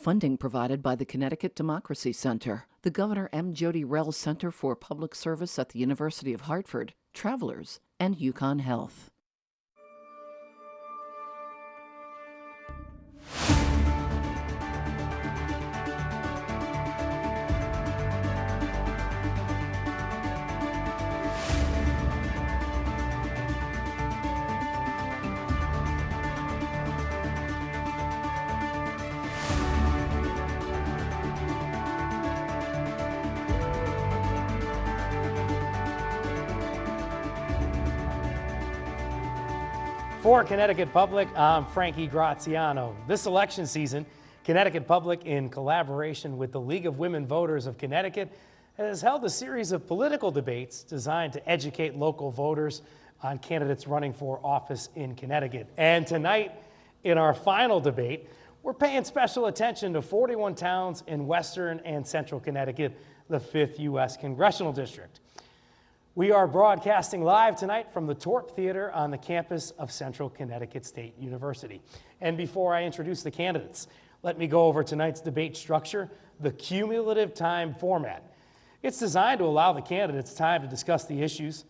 Funding provided by the Connecticut Democracy Center, the Governor M. Jody Rell Center for Public Service at the University of Hartford, Travelers, and Yukon Health. For Connecticut Public, I'm Frankie Graziano. This election season, Connecticut Public, in collaboration with the League of Women Voters of Connecticut, has held a series of political debates designed to educate local voters on candidates running for office in Connecticut. And tonight, in our final debate, we're paying special attention to 41 towns in Western and Central Connecticut, the 5th U.S. Congressional District. We are broadcasting live tonight from the Torp Theater on the campus of Central Connecticut State University. And before I introduce the candidates, let me go over tonight's debate structure, the cumulative time format. It's designed to allow the candidates time to discuss the issues.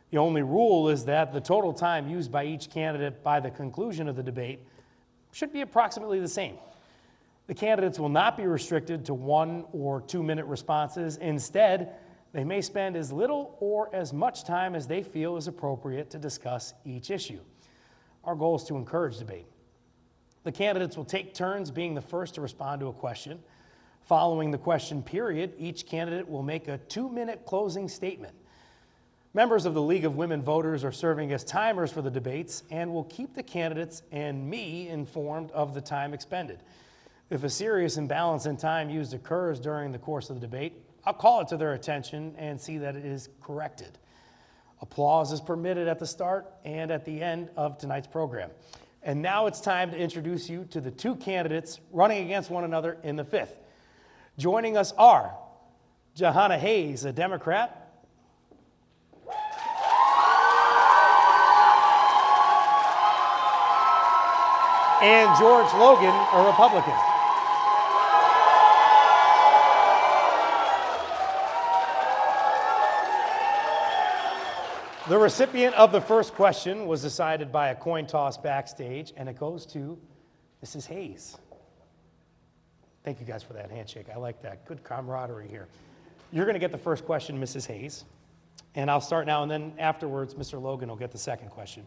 The only rule is that the total time used by each candidate by the conclusion of the debate should be approximately the same. The candidates will not be restricted to 1 or 2 minute responses. Instead, they may spend as little or as much time as they feel is appropriate to discuss each issue. Our goal is to encourage debate. The candidates will take turns being the first to respond to a question. Following the question period, each candidate will make a 2-minute closing statement. Members of the League of Women Voters are serving as timers for the debates and will keep the candidates and me informed of the time expended. If a serious imbalance in time used occurs during the course of the debate, I'll call it to their attention and see that it is corrected. Applause is permitted at the start and at the end of tonight's program. And now it's time to introduce you to the 2 candidates running against one another in the 5th. Joining us are Jahana Hayes, a Democrat, and George Logan, a Republican. The recipient of the first question was decided by a coin toss backstage, and it goes to Mrs. Hayes. Thank you guys for that handshake. I like that. Good camaraderie here. You're going to get the first question, Mrs. Hayes, and I'll start now, and then afterwards, Mr. Logan will get the second question.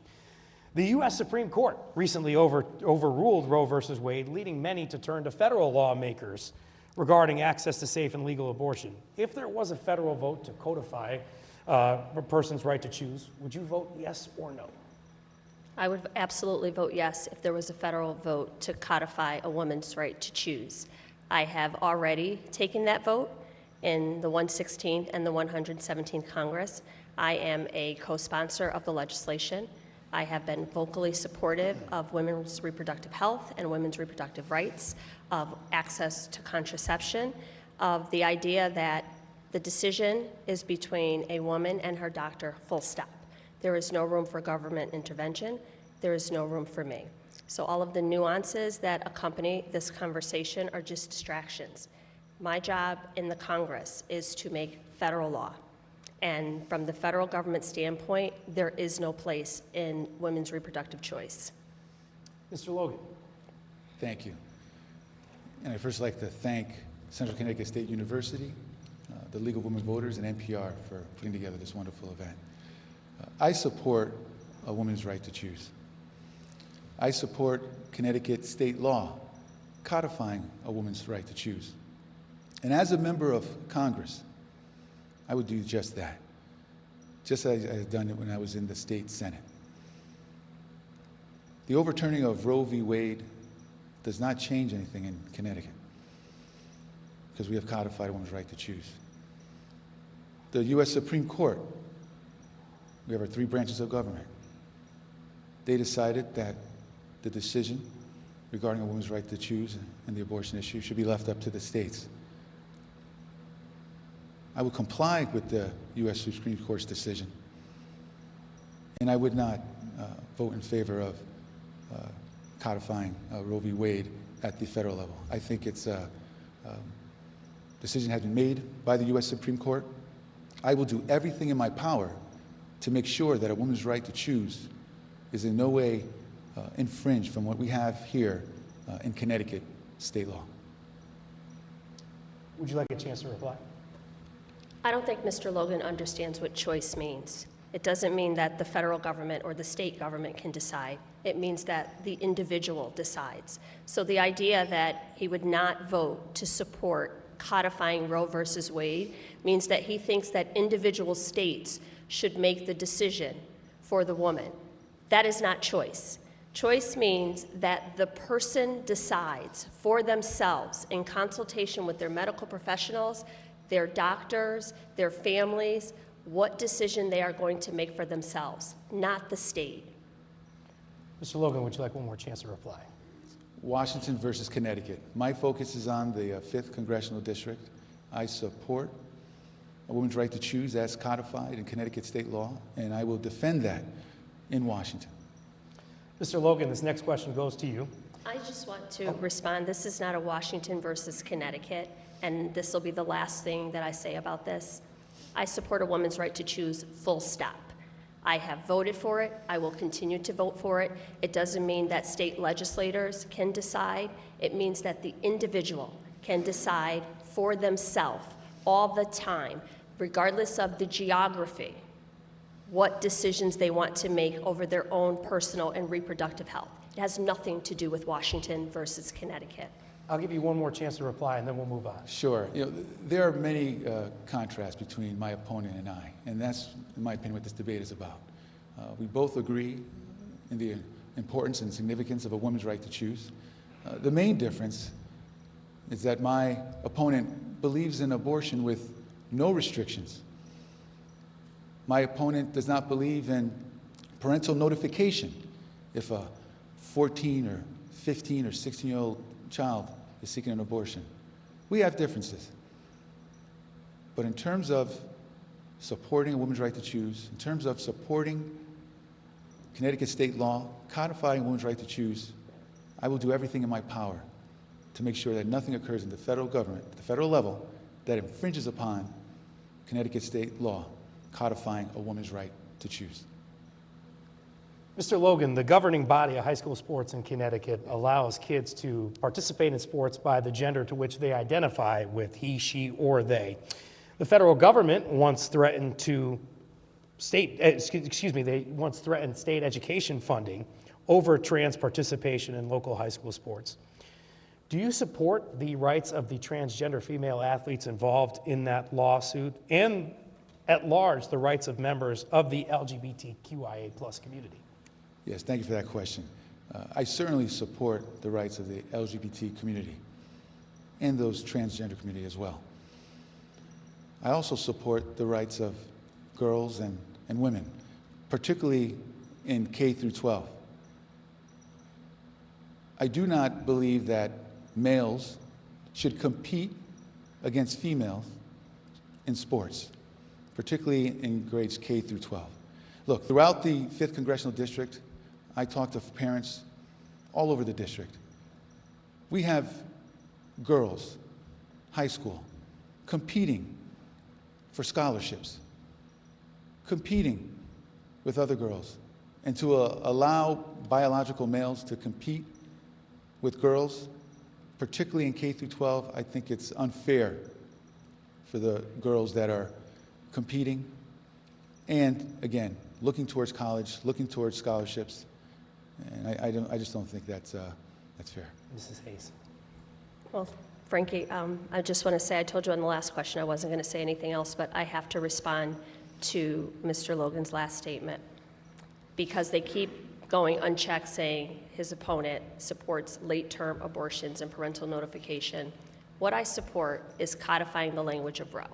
The U.S. Supreme Court recently overruled Roe v. Wade, leading many to turn to federal lawmakers regarding access to safe and legal abortion. If there was a federal vote to codify a person's right to choose, would you vote yes or no? I would absolutely vote yes if there was a federal vote to codify a woman's right to choose. I have already taken that vote in the 116th and the 117th Congress. I am a co-sponsor of the legislation. I have been vocally supportive of women's reproductive health and women's reproductive rights, of access to contraception, of the idea that the decision is between a woman and her doctor, full stop. There is no room for government intervention. There is no room for me. So all of the nuances that accompany this conversation are just distractions. My job in the Congress is to make federal law. And from the federal government standpoint, there is no place in women's reproductive choice. Mr. Logan. Thank you. And I'd first like to thank Central Connecticut State University, the League of Women Voters, and NPR for putting together this wonderful event. I support a woman's right to choose. I support Connecticut state law codifying a woman's right to choose. And as a member of Congress, I would do just that, just as I had done it when I was in the state Senate. The overturning of Roe v. Wade does not change anything in Connecticut because we have codified a woman's right to choose. The U.S. Supreme Court, we have our 3 branches of government. They decided that the decision regarding a woman's right to choose and the abortion issue should be left up to the states. I would comply with the U.S. Supreme Court's decision, and I would not vote in favor of codifying Roe v. Wade at the federal level. I think it's a decision has been made by the U.S. Supreme Court. I will do everything in my power to make sure that a woman's right to choose is in no way infringed from what we have here in Connecticut state law. Would you like a chance to reply? I don't think Mr. Logan understands what choice means. It doesn't mean that the federal government or the state government can decide. It means that the individual decides. So the idea that he would not vote to support codifying Roe versus Wade means that he thinks that individual states should make the decision for the woman. That is not choice. Choice means that the person decides for themselves in consultation with their medical professionals, their doctors, their families, what decision they are going to make for themselves, not the state. Mr. Logan, would you like one more chance to reply? Washington versus Connecticut. My focus is on the 5th Congressional District. I support a woman's right to choose as codified in Connecticut state law, and I will defend that in Washington. Mr. Logan, this next question goes to you. I just want to respond. This is not a Washington versus Connecticut, and this will be the last thing that I say about this. I support a woman's right to choose, full stop. I have voted for it. I will continue to vote for it. It doesn't mean that state legislators can decide. It means that the individual can decide for themselves all the time, regardless of the geography, what decisions they want to make over their own personal and reproductive health. It has nothing to do with Washington versus Connecticut. I'll give you one more chance to reply, and then we'll move on. Sure. There are many contrasts between my opponent and I, and that's, in my opinion, what this debate is about. We both agree in the importance and significance of a woman's right to choose. The main difference is that my opponent believes in abortion with no restrictions. My opponent does not believe in parental notification if a 14 or 15 or 16-year-old child is seeking an abortion. We have differences. But in terms of supporting a woman's right to choose, in terms of supporting Connecticut state law, codifying a woman's right to choose, I will do everything in my power to make sure that nothing occurs in the federal government, at the federal level, that infringes upon Connecticut state law, codifying a woman's right to choose. Mr. Logan, the governing body of high school sports in Connecticut allows kids to participate in sports by the gender to which they identify with he, she, or they. The federal government once threatened state education funding over trans participation in local high school sports. Do you support the rights of the transgender female athletes involved in that lawsuit and at large the rights of members of the LGBTQIA+ community? Yes, thank you for that question. I certainly support the rights of the LGBT community and those transgender community as well. I also support the rights of girls and women, particularly in K through 12. I do not believe that males should compete against females in sports, particularly in grades K through 12. Look, throughout the 5th Congressional District, I talk to parents all over the district. We have girls, high school, competing for scholarships, competing with other girls. And to allow biological males to compete with girls, particularly in K through 12, I think it's unfair for the girls that are competing. And again, looking towards college, looking towards scholarships. And I just don't think that's fair. Mrs. Hayes. Well, Frankie, I just want to say, I told you on the last question I wasn't going to say anything else, but I have to respond to Mr. Logan's last statement because they keep going unchecked saying his opponent supports late-term abortions and parental notification. What I support is codifying the language of Roe,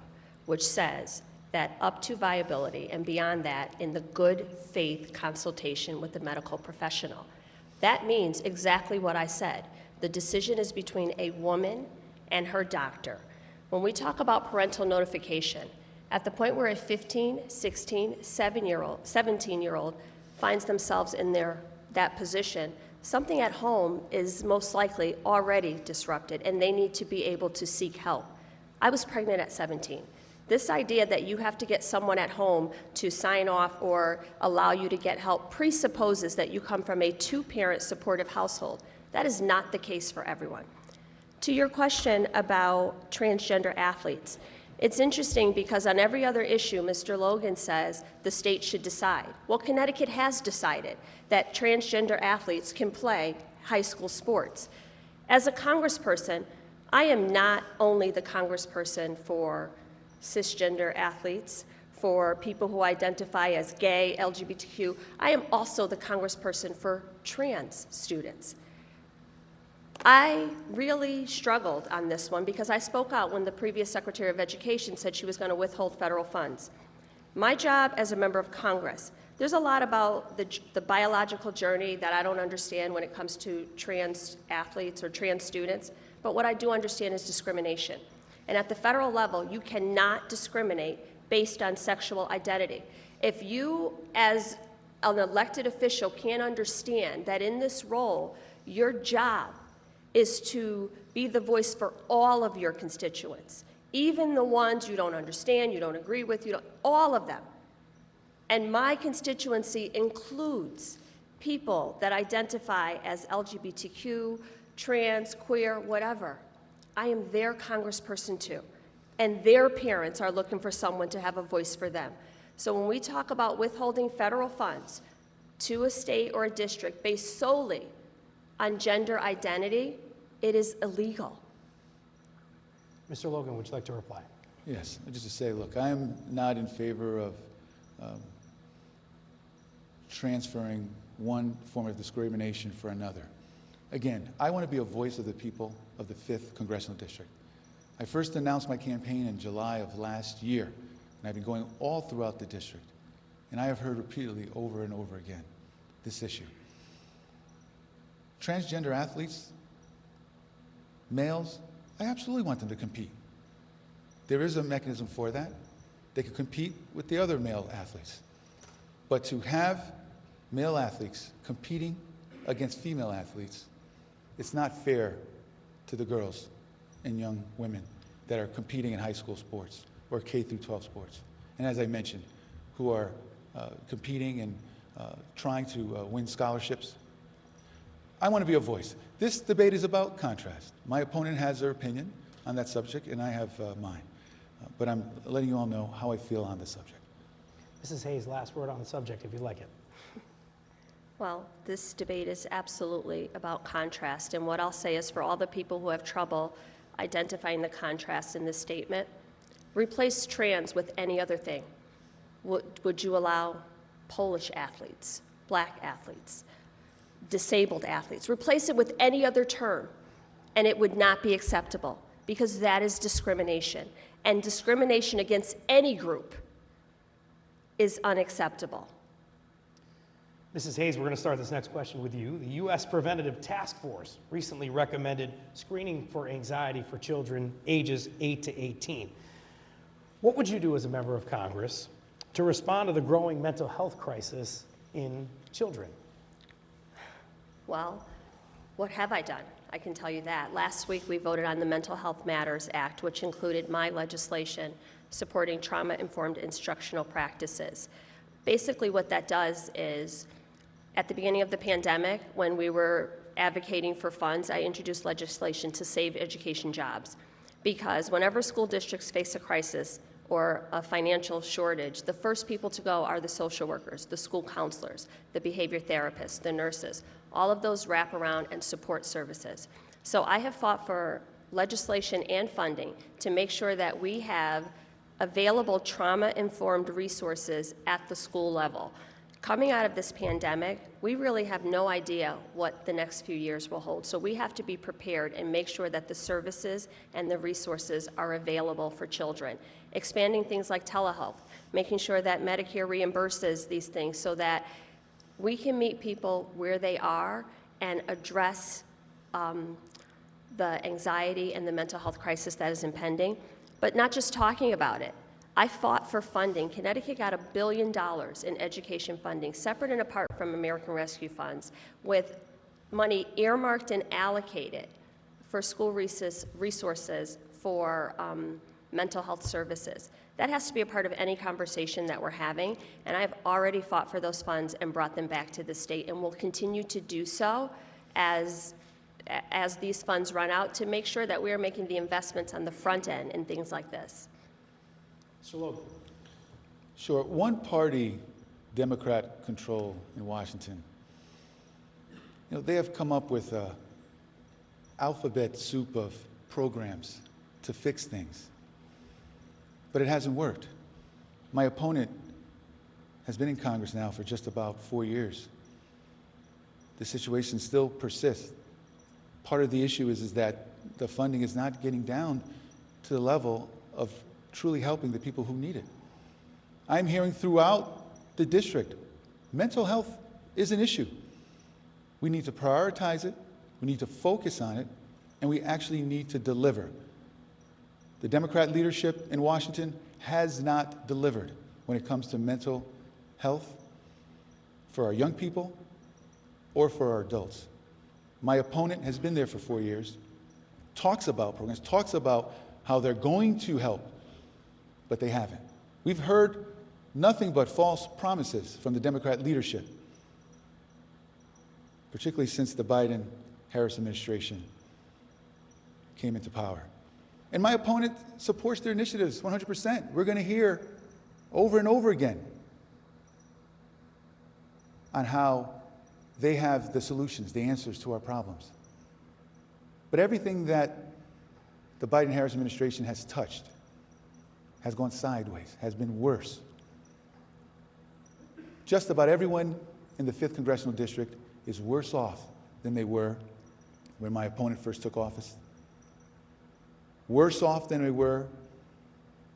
which says that up to viability and beyond that in the good faith consultation with the medical professional. That means exactly what I said. The decision is between a woman and her doctor. When we talk about parental notification, at the point where a 15, 16, 17-year-old finds themselves in that position, something at home is most likely already disrupted, and they need to be able to seek help. I was pregnant at 17. This idea that you have to get someone at home to sign off or allow you to get help presupposes that you come from a two-parent supportive household. That is not the case for everyone. To your question about transgender athletes, it's interesting because on every other issue, Mr. Logan says the state should decide. Well, Connecticut has decided that transgender athletes can play high school sports. As a congressperson, I am not only the congressperson for cisgender athletes, for people who identify as gay, LGBTQ, I am also the congressperson for trans students. I really struggled on this one because I spoke out when the previous Secretary of Education said she was going to withhold federal funds. My job as a member of Congress, there's a lot about the biological journey that I don't understand when it comes to trans athletes or trans students, but what I do understand is discrimination. And at the federal level, you cannot discriminate based on sexual identity. If you, as an elected official, can't understand that in this role, your job is to be the voice for all of your constituents, even the ones you don't understand, you don't agree with, all of them. And my constituency includes people that identify as LGBTQ, trans, queer, whatever. I am their congressperson too, and their parents are looking for someone to have a voice for them. So when we talk about withholding federal funds to a state or a district based solely on gender identity, it is illegal. Mr. Logan, would you like to reply? Yes, just to say, look, I am not in favor of transferring one form of discrimination for another. Again, I want to be a voice of the people of the 5th Congressional District. I first announced my campaign in July of last year, and I've been going all throughout the district. And I have heard repeatedly over and over again this issue. Transgender athletes, males, I absolutely want them to compete. There is a mechanism for that. They can compete with the other male athletes. But to have male athletes competing against female athletes, it's not fair to the girls and young women that are competing in high school sports or K through 12 sports. And as I mentioned, who are competing and trying to win scholarships. I want to be a voice. This debate is about contrast. My opponent has their opinion on that subject, and I have mine. But I'm letting you all know how I feel on this subject. Mrs. Hayes, last word on the subject, if you'd like it. Well, this debate is absolutely about contrast, and what I'll say is for all the people who have trouble identifying the contrast in this statement, replace trans with any other thing. Would you allow Polish athletes, black athletes, disabled athletes? Replace it with any other term, and it would not be acceptable, because that is discrimination. And discrimination against any group is unacceptable. Mrs. Hayes, we're going to start this next question with you. The U.S. Preventative Task Force recently recommended screening for anxiety for children ages 8 to 18. What would you do as a member of Congress to respond to the growing mental health crisis in children? Well, what have I done? I can tell you that. Last week we voted on the Mental Health Matters Act, which included my legislation supporting trauma-informed instructional practices. Basically what that does is, at the beginning of the pandemic, when we were advocating for funds, I introduced legislation to save education jobs. Because whenever school districts face a crisis or a financial shortage, the first people to go are the social workers, the school counselors, the behavior therapists, the nurses, all of those wraparound and support services. So I have fought for legislation and funding to make sure that we have available trauma-informed resources at the school level. Coming out of this pandemic, we really have no idea what the next few years will hold. So we have to be prepared and make sure that the services and the resources are available for children. Expanding things like telehealth, making sure that Medicare reimburses these things so that we can meet people where they are and address the anxiety and the mental health crisis that is impending, but not just talking about it. I fought for funding. Connecticut got $1 billion in education funding, separate and apart from American Rescue Funds, with money earmarked and allocated for school resources for mental health services. That has to be a part of any conversation that we're having, and I've already fought for those funds and brought them back to the state, and will continue to do so as these funds run out, to make sure that we are making the investments on the front end in things like this. Mr. Logan. Sure. One-party Democrat control in Washington, they have come up with an alphabet soup of programs to fix things, but it hasn't worked. My opponent has been in Congress now for just about 4 years. The situation still persists. Part of the issue is that the funding is not getting down to the level of truly helping the people who need it. I'm hearing throughout the district, mental health is an issue. We need to prioritize it, we need to focus on it, and we actually need to deliver. The Democrat leadership in Washington has not delivered when it comes to mental health for our young people or for our adults. My opponent has been there for 4 years, talks about programs, talks about how they're going to help, but they haven't. We've heard nothing but false promises from the Democrat leadership, particularly since the Biden-Harris administration came into power. And my opponent supports their initiatives 100%. We're going to hear over and over again on how they have the solutions, the answers to our problems. But everything that the Biden-Harris administration has touched has gone sideways, has been worse. Just about everyone in the 5th Congressional District is worse off than they were when my opponent first took office. Worse off than we were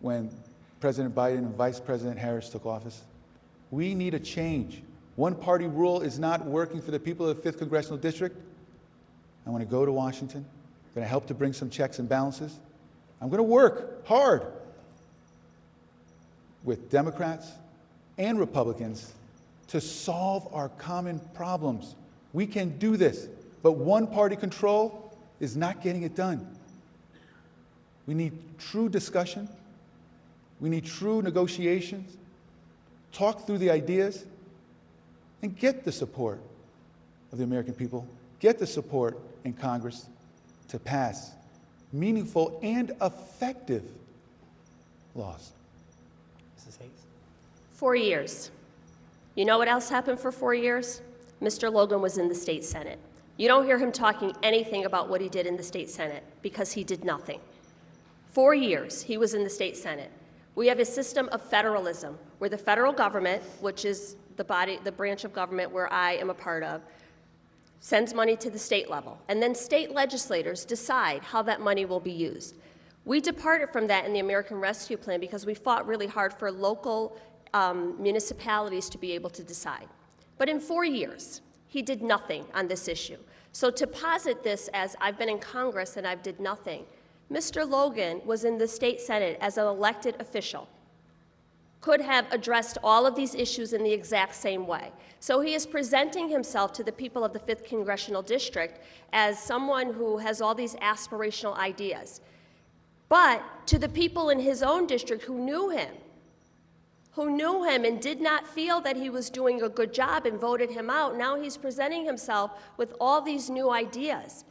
when President Biden and Vice President Harris took office. We need a change. One-party rule is not working for the people of the 5th Congressional District. I want to go to Washington. I'm going to help to bring some checks and balances. I'm going to work hard with Democrats and Republicans to solve our common problems. We can do this, but one-party control is not getting it done. We need true discussion. We need true negotiations. Talk through the ideas and get the support of the American people, get the support in Congress to pass meaningful and effective laws. Mrs. Hayes. 4 years. You know what else happened for 4 years? Mr. Logan was in the state Senate. You don't hear him talking anything about what he did in the state Senate because he did nothing. 4 years he was in the state Senate. We have a system of federalism where the federal government, which is the branch of government where I am a part of, sends money to the state level, and then state legislators decide how that money will be used. We departed from that in the American Rescue Plan because we fought really hard for local municipalities to be able to decide. But in 4 years, he did nothing on this issue. So to posit this as I've been in Congress and I've did nothing, Mr. Logan was in the state Senate as an elected official, could have addressed all of these issues in the exact same way. So he is presenting himself to the people of the 5th Congressional District as someone who has all these aspirational ideas. But to the people in his own district who knew him and did not feel that he was doing a good job and voted him out, now he's presenting himself with all these new ideas.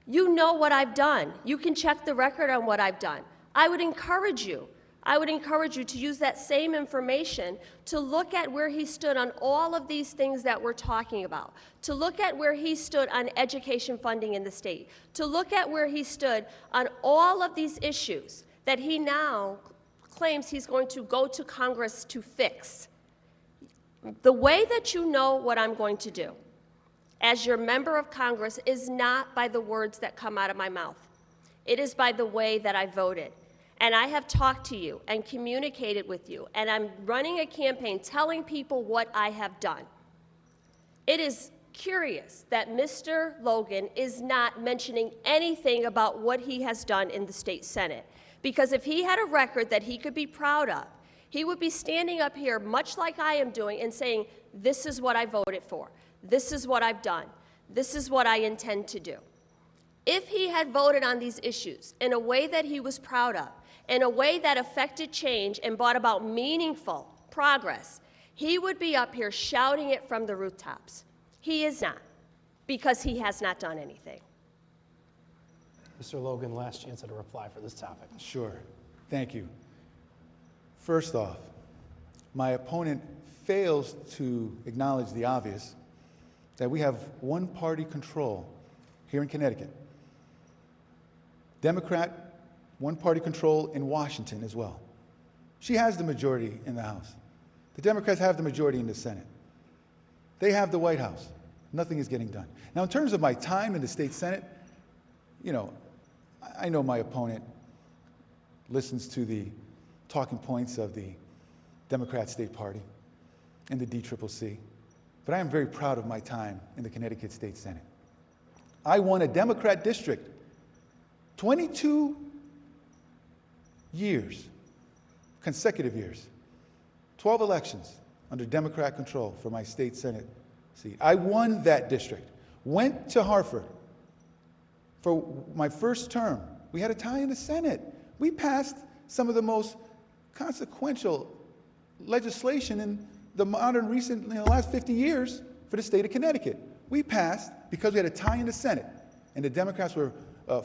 You know what I've done. You can check the record on what I've done. I would encourage you to use that same information to look at where he stood on all of these things that we're talking about, to look at where he stood on education funding in the state, to look at where he stood on all of these issues that he now claims he's going to go to Congress to fix. The way that you know what I'm going to do as your member of Congress is not by the words that come out of my mouth. It is by the way that I voted. And I have talked to you and communicated with you, and I'm running a campaign telling people what I have done. It is curious that Mr. Logan is not mentioning anything about what he has done in the state Senate. Because if he had a record that he could be proud of, he would be standing up here, much like I am doing, and saying, this is what I voted for. This is what I've done. this is what I intend to do. If he had voted on these issues in a way that he was proud of, in a way that affected change and brought about meaningful progress, he would be up here shouting it from the rooftops. He is not, because he has not done anything. Mr. Logan, last chance at a reply for this topic. Sure. Thank you. First off, my opponent fails to acknowledge the obvious, that we have one-party control here in Connecticut. Democrat, one-party control in Washington as well. She has the majority in the House. The Democrats have the majority in the Senate. They have the White House. Nothing is getting done. Now, in terms of my time in the state Senate, you know, I know my opponent listens to the talking points of the Democrat State Party and the DCCC, but I am very proud of my time in the Connecticut State Senate. I won a Democrat district 22 years, consecutive years, 12 elections under Democrat control for my state Senate seat. I won that district, went to Hartford for my first term. We had a tie in the Senate. We passed some of the most consequential legislation in the modern recent, last 50 years for the state of Connecticut. We passed because we had a tie in the Senate, and the Democrats were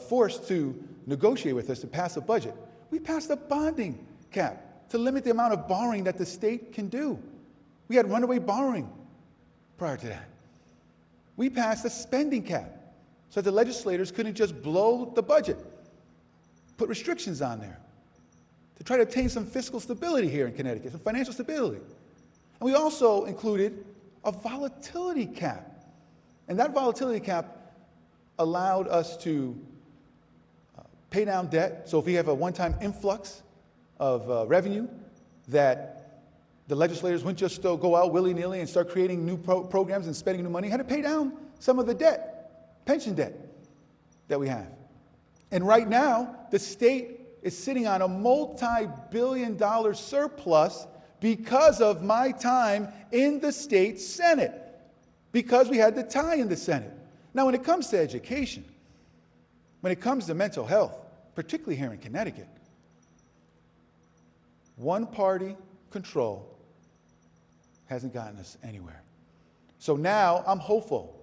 forced to negotiate with us to pass a budget. We passed a bonding cap to limit the amount of borrowing that the state can do. We had runaway borrowing prior to that. We passed a spending cap so that the legislators couldn't just blow the budget, put restrictions on there to try to obtain some fiscal stability here in Connecticut, some financial stability. And we also included a volatility cap. And that volatility cap allowed us to pay down debt. So if we have a one-time influx of revenue, that the legislators wouldn't just go out willy-nilly and start creating new programs and spending new money. Had to pay down some of the debt, pension debt that we have. And right now, the state is sitting on a multi-billion-dollar surplus because of my time in the state Senate, because we had the tie in the Senate. Now, when it comes to education, when it comes to mental health, particularly here in Connecticut, one-party control hasn't gotten us anywhere. So now I'm hopeful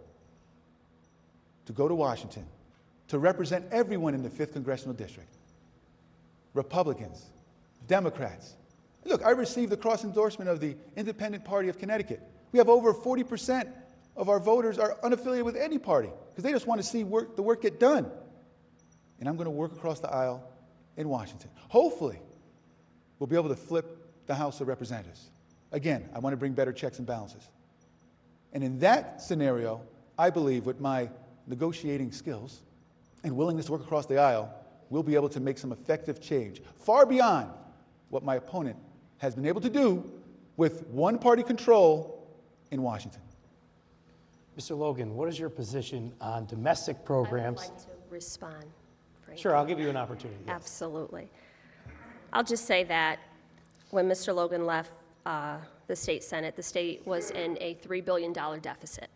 to go to Washington to represent everyone in the 5th Congressional District. Republicans, Democrats. Look, I received the cross-endorsement of the Independent Party of Connecticut. We have over 40% of our voters are unaffiliated with any party because they just want to see the work get done. And I'm going to work across the aisle in Washington. Hopefully, we'll be able to flip the House of Representatives. Again, I want to bring better checks and balances. And in that scenario, I believe with my negotiating skills and willingness to work across the aisle, we'll be able to make some effective change, far beyond what my opponent has been able to do with one-party control in Washington. Mr. Logan, what is your position on domestic programs? I would like to respond. Frank. Sure, I'll give you an opportunity. Yes. Absolutely. I'll just say that when Mr. Logan left the state Senate, the state was in a $3 billion deficit.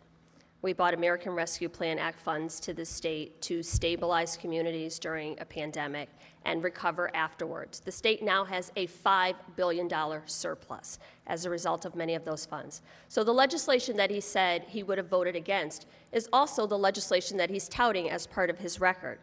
We bought American Rescue Plan Act funds to the state to stabilize communities during a pandemic and recover afterwards. The state now has a $5 billion surplus as a result of many of those funds. So the legislation that he said he would have voted against is also the legislation that he's touting as part of his record.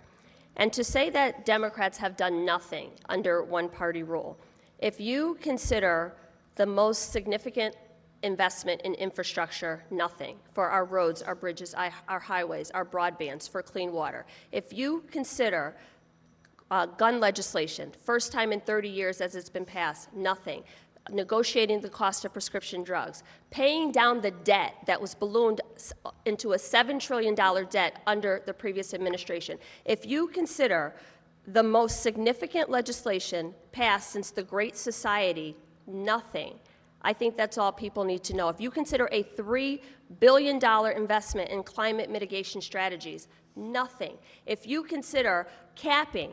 And to say that Democrats have done nothing under one-party rule, if you consider the most significant investment in infrastructure, nothing. For our roads, our bridges, our highways, our broadbands, for clean water. If you consider gun legislation, first time in 30 years as it's been passed, nothing. Negotiating the cost of prescription drugs, paying down the debt that was ballooned into a $7 trillion debt under the previous administration. If you consider the most significant legislation passed since the Great Society, nothing. I think that's all people need to know. If you consider a $3 billion investment in climate mitigation strategies, nothing. If you consider capping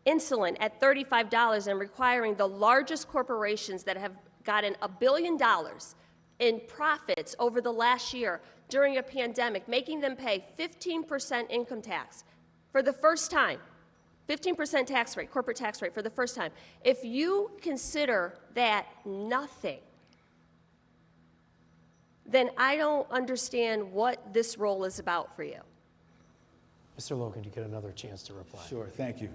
insulin at $35 and requiring the largest corporations that have gotten $1 billion in profits over the last year during a pandemic, making them pay 15% income tax for the first time, 15% tax rate, corporate tax rate for the first time. If you consider that nothing, then I don't understand what this role is about for you. Mr. Logan, you get another chance to reply. Sure, thank you.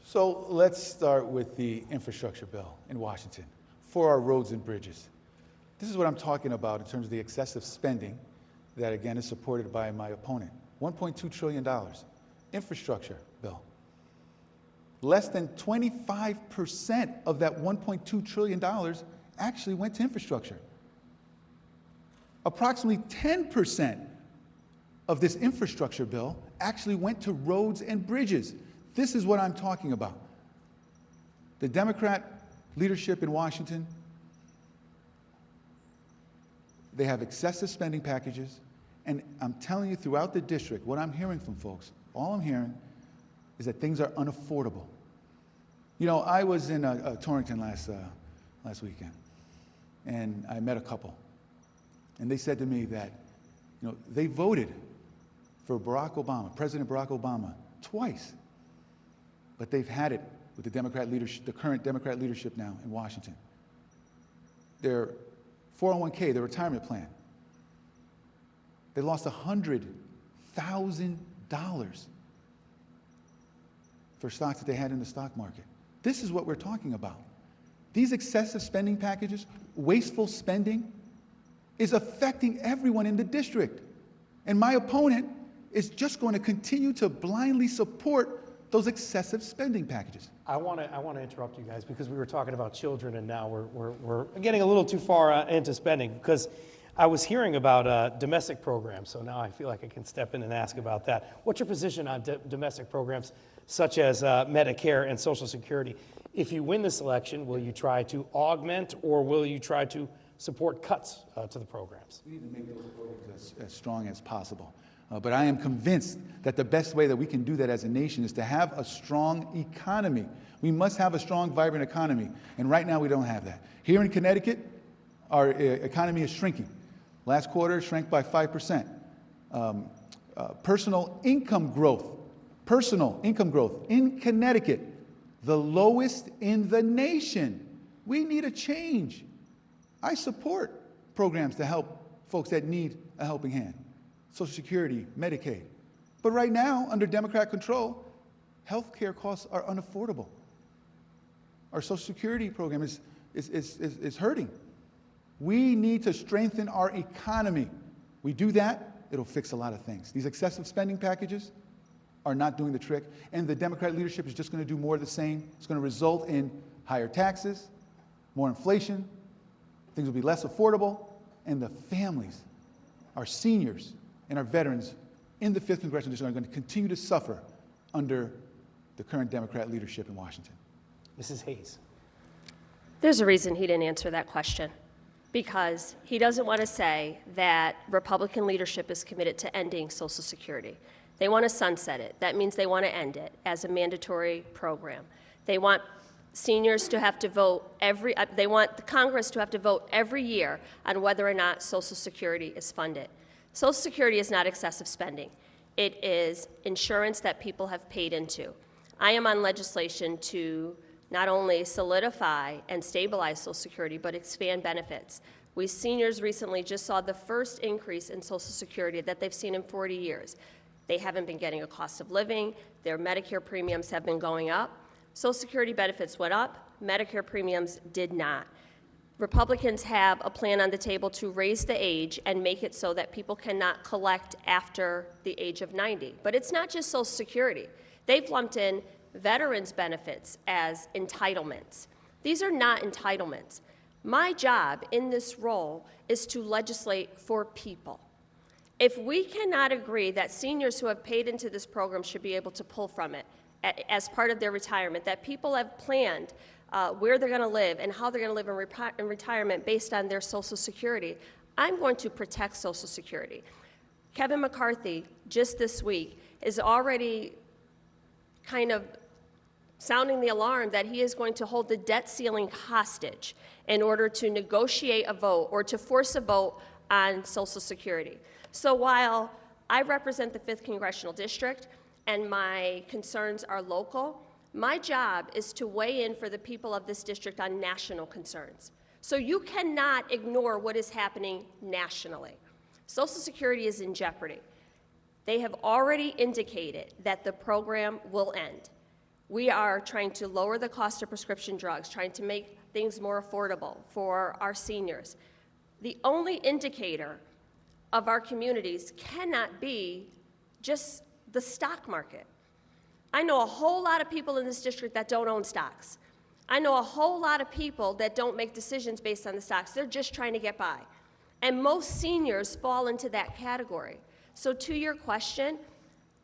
So let's start with the infrastructure bill in Washington for our roads and bridges. This is what I'm talking about in terms of the excessive spending that, again, is supported by my opponent. $1.2 trillion infrastructure bill. Less than 25% of that $1.2 trillion actually went to infrastructure. Approximately 10% of this infrastructure bill actually went to roads and bridges. This is what I'm talking about. The Democrat leadership in Washington, they have excessive spending packages, and I'm telling you, throughout the district, what I'm hearing from folks, all I'm hearing is that things are unaffordable. You know, I was in Torrington last weekend, and I met a couple. And they said to me that, you know, they voted for Barack Obama, President Barack Obama, twice. But they've had it with the Democrat leadership, the current Democrat leadership now in Washington. Their 401k, their retirement plan, they lost $100,000 for stocks that they had in the stock market. This is what we're talking about. These excessive spending packages, wasteful spending, is affecting everyone in the district. And my opponent is just going to continue to blindly support those excessive spending packages. I want to interrupt you guys because we were talking about children, and now we're getting a little too far into spending, because I was hearing about domestic programs, so now I feel like I can step in and ask about that. What's your position on domestic programs such as Medicare and Social Security? If you win this election, will you try to augment, or will you try to support cuts to the programs? We need to make those programs as strong as possible. But I am convinced that the best way that we can do that as a nation is to have a strong economy. We must have a strong, vibrant economy. And right now we don't have that. Here in Connecticut, our economy is shrinking. Last quarter, it shrank by 5%. Personal income growth in Connecticut, the lowest in the nation. We need a change. I support programs to help folks that need a helping hand. Social Security, Medicaid. But right now, under Democrat control, health care costs are unaffordable. Our Social Security program is hurting. We need to strengthen our economy. We do that, it'll fix a lot of things. These excessive spending packages are not doing the trick, and the Democrat leadership is just going to do more of the same. It's going to result in higher taxes, more inflation, things will be less affordable, and the families, our seniors, and our veterans in the 5th Congressional District are going to continue to suffer under the current Democrat leadership in Washington. Mrs. Hayes. There's a reason he didn't answer that question, because he doesn't want to say that Republican leadership is committed to ending Social Security. They want to sunset it. That means they want to end it as a mandatory program. They want seniors to have to vote they want the Congress to have to vote every year on whether or not Social Security is funded. Social Security is not excessive spending. It is insurance that people have paid into. I am on legislation to not only solidify and stabilize Social Security, but expand benefits. We seniors recently just saw the first increase in Social Security that they've seen in 40 years. They haven't been getting a cost of living. Their Medicare premiums have been going up. Social Security benefits went up. Medicare premiums did not. Republicans have a plan on the table to raise the age and make it so that people cannot collect after the age of 90. But it's not just Social Security. They've lumped in veterans' benefits as entitlements. These are not entitlements. My job in this role is to legislate for people. If we cannot agree that seniors who have paid into this program should be able to pull from it as part of their retirement, that people have planned where they're going to live and how they're going to live in retirement based on their Social Security, I'm going to protect Social Security. Kevin McCarthy, just this week, is already kind of sounding the alarm that he is going to hold the debt ceiling hostage in order to negotiate a vote or to force a vote on Social Security. So while I represent the 5th Congressional District and my concerns are local, my job is to weigh in for the people of this district on national concerns. So you cannot ignore what is happening nationally. Social Security is in jeopardy. They have already indicated that the program will end. We are trying to lower the cost of prescription drugs, trying to make things more affordable for our seniors. The only indicator of our communities cannot be just the stock market. I know a whole lot of people in this district that don't own stocks. I know a whole lot of people that don't make decisions based on the stocks. They're just trying to get by. And most seniors fall into that category. So to your question,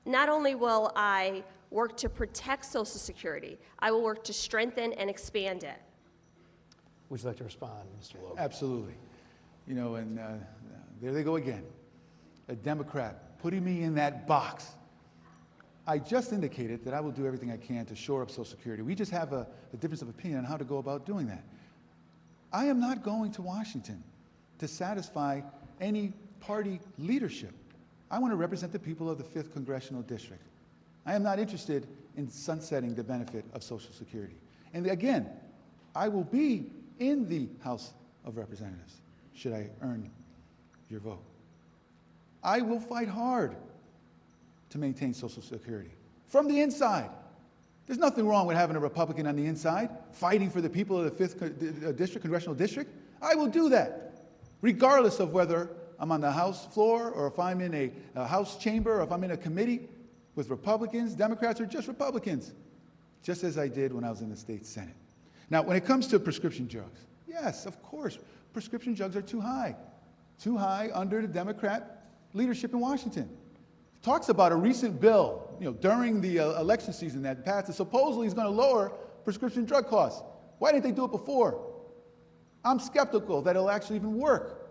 not only will I work to protect Social Security, I will work to strengthen and expand it. Would you like to respond, Mr. Logan? Absolutely. You know, and there they go again. A Democrat putting me in that box. I just indicated that I will do everything I can to shore up Social Security. We just have a difference of opinion on how to go about doing that. I am not going to Washington to satisfy any party leadership. I want to represent the people of the 5th Congressional District. I am not interested in sunsetting the benefit of Social Security. And again, I will be in the House of Representatives, should I earn your vote. I will fight hard to maintain Social Security from the inside. There's nothing wrong with having a Republican on the inside fighting for the people of the 5th District, Congressional District. I will do that, regardless of whether I'm on the House floor or if I'm in a House chamber or if I'm in a committee with Republicans, Democrats, or just Republicans, just as I did when I was in the state Senate. Now, when it comes to prescription drugs, yes, of course, prescription drugs are too high under the Democrat leadership in Washington. Talks about a recent bill, during the election season that passed that supposedly is going to lower prescription drug costs. Why didn't they do it before? I'm skeptical that it'll actually even work.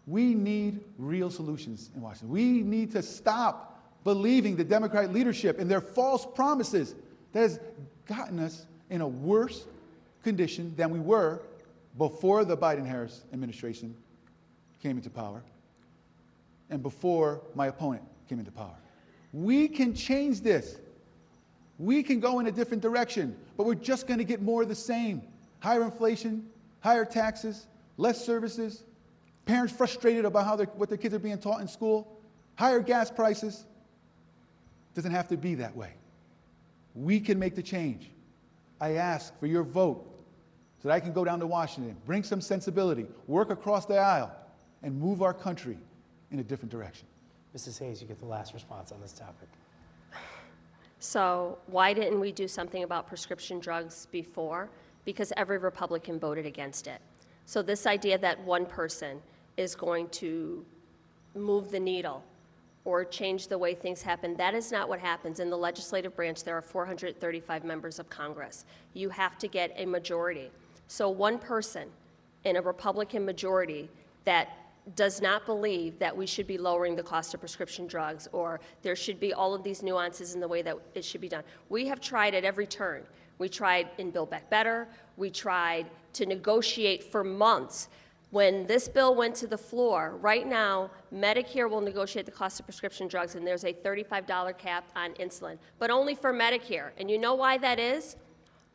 We need real solutions in Washington. We need to stop believing the Democratic leadership and their false promises that has gotten us in a worse condition than we were before the Biden-Harris administration came into power and before my opponent came into power. We can change this. We can go in a different direction, but we're just going to get more of the same. Higher inflation, higher taxes, less services, parents frustrated about what their kids are being taught in school, higher gas prices. It doesn't have to be that way. We can make the change. I ask for your vote so that I can go down to Washington, bring some sensibility, work across the aisle, and move our country in a different direction. Mrs. Hayes, you get the last response on this topic. So why didn't we do something about prescription drugs before? Because every Republican voted against it. So this idea that one person is going to move the needle or change the way things happen, that is not what happens. In the legislative branch, there are 435 members of Congress. You have to get a majority. So one person in a Republican majority that does not believe that we should be lowering the cost of prescription drugs or there should be all of these nuances in the way that it should be done. We have tried at every turn. We tried in Build Back Better. We tried to negotiate for months. When this bill went to the floor, right now, Medicare will negotiate the cost of prescription drugs, and there's a $35 cap on insulin, but only for Medicare. And you know why that is?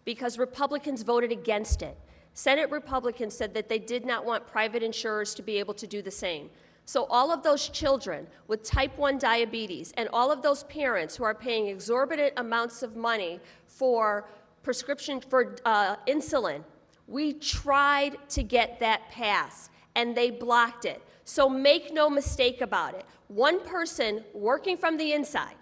Because Republicans voted against it. Senate Republicans said that they did not want private insurers to be able to do the same. So all of those children with type 1 diabetes and all of those parents who are paying exorbitant amounts of money for prescription for insulin, we tried to get that passed, and they blocked it. So make no mistake about it. One person working from the inside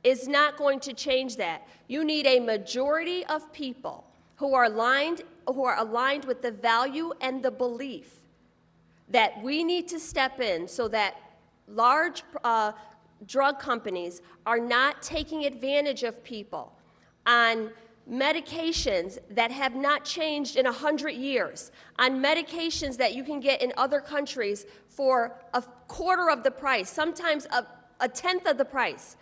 is not going to change that. You need a majority of people who are aligned with the value and the belief that we need to step in so that large drug companies are not taking advantage of people on medications that have not changed in 100 years, on medications that you can get in other countries for a quarter of the price, sometimes a tenth of the price.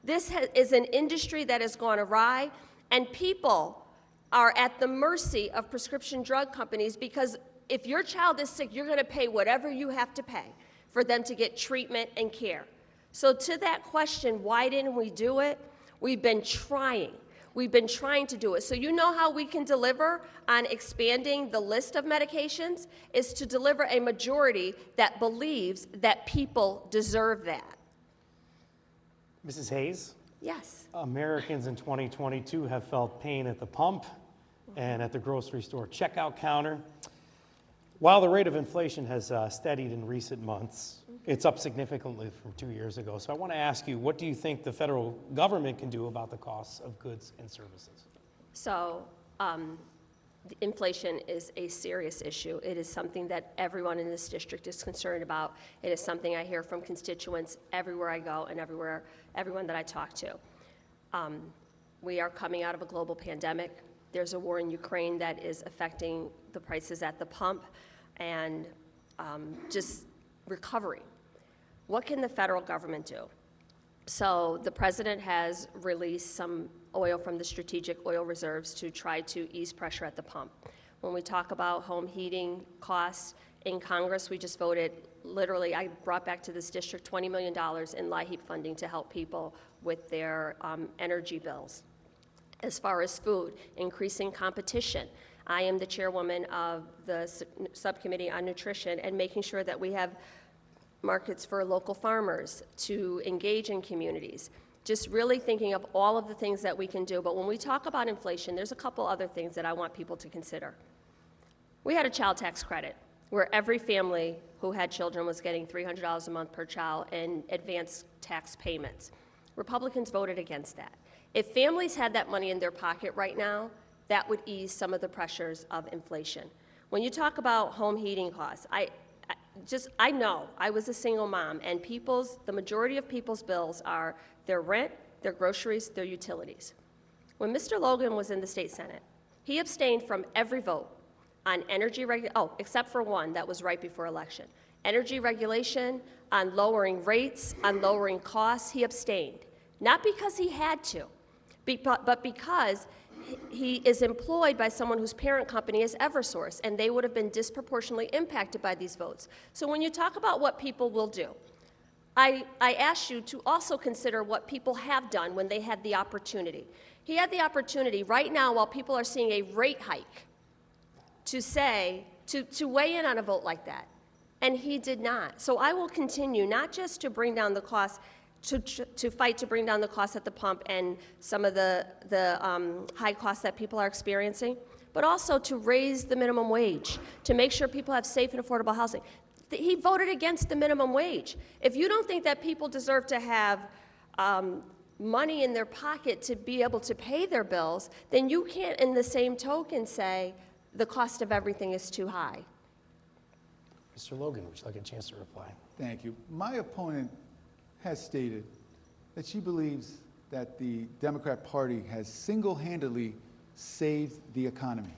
This is an industry that has gone awry, and people are at the mercy of prescription drug companies because if your child is sick, you're going to pay whatever you have to pay for them to get treatment and care. So to that question, why didn't we do it? We've been trying. We've been trying to do it. So you know how we can deliver on expanding the list of medications is to deliver a majority that believes that people deserve that. Mrs. Hayes, Yes. Americans in 2022 have felt pain at the pump and at the grocery store checkout counter. While the rate of inflation has steadied in recent months, it's up significantly from 2 years ago. So I want to ask you, what do you think the federal government can do about the costs of goods and services? So inflation is a serious issue. It is something that everyone in this district is concerned about. It is something I hear from constituents everywhere I go and everyone that I talk to. We are coming out of a global pandemic. There's a war in Ukraine that is affecting the prices at the pump and just recovery. What can the federal government do? So the president has released some oil from the strategic oil reserves to try to ease pressure at the pump. When we talk about home heating costs, in Congress we just voted, literally, I brought back to this district $20 million in LIHEAP funding to help people with their energy bills. As far as food, increasing competition. I am the chairwoman of the subcommittee on nutrition and making sure that we have markets for local farmers to engage in communities. Just really thinking of all of the things that we can do. But when we talk about inflation, there's a couple other things that I want people to consider. We had a child tax credit where every family who had children was getting $300 a month per child in advanced tax payments. Republicans voted against that. If families had that money in their pocket right now, that would ease some of the pressures of inflation. When you talk about home heating costs, I know I was a single mom, and the majority of people's bills are their rent, their groceries, their utilities. When Mr. Logan was in the state Senate, he abstained from every vote on energy except for one that was right before election. Energy regulation, on lowering rates, on lowering costs, he abstained. Not because he had to, but because he is employed by someone whose parent company is Eversource, and they would have been disproportionately impacted by these votes. So when you talk about what people will do, I ask you to also consider what people have done when they had the opportunity. He had the opportunity right now, while people are seeing a rate hike, to weigh in on a vote like that, and he did not. So I will continue not just to bring down the costs, to fight to bring down the costs at the pump and some of the high costs that people are experiencing, but also to raise the minimum wage, to make sure people have safe and affordable housing. He voted against the minimum wage. If you don't think that people deserve to have money in their pocket to be able to pay their bills, then you can't, in the same token, say the cost of everything is too high. Mr. Logan, would you like a chance to reply? Thank you. My opponent has stated that she believes that the Democrat Party has single-handedly saved the economy.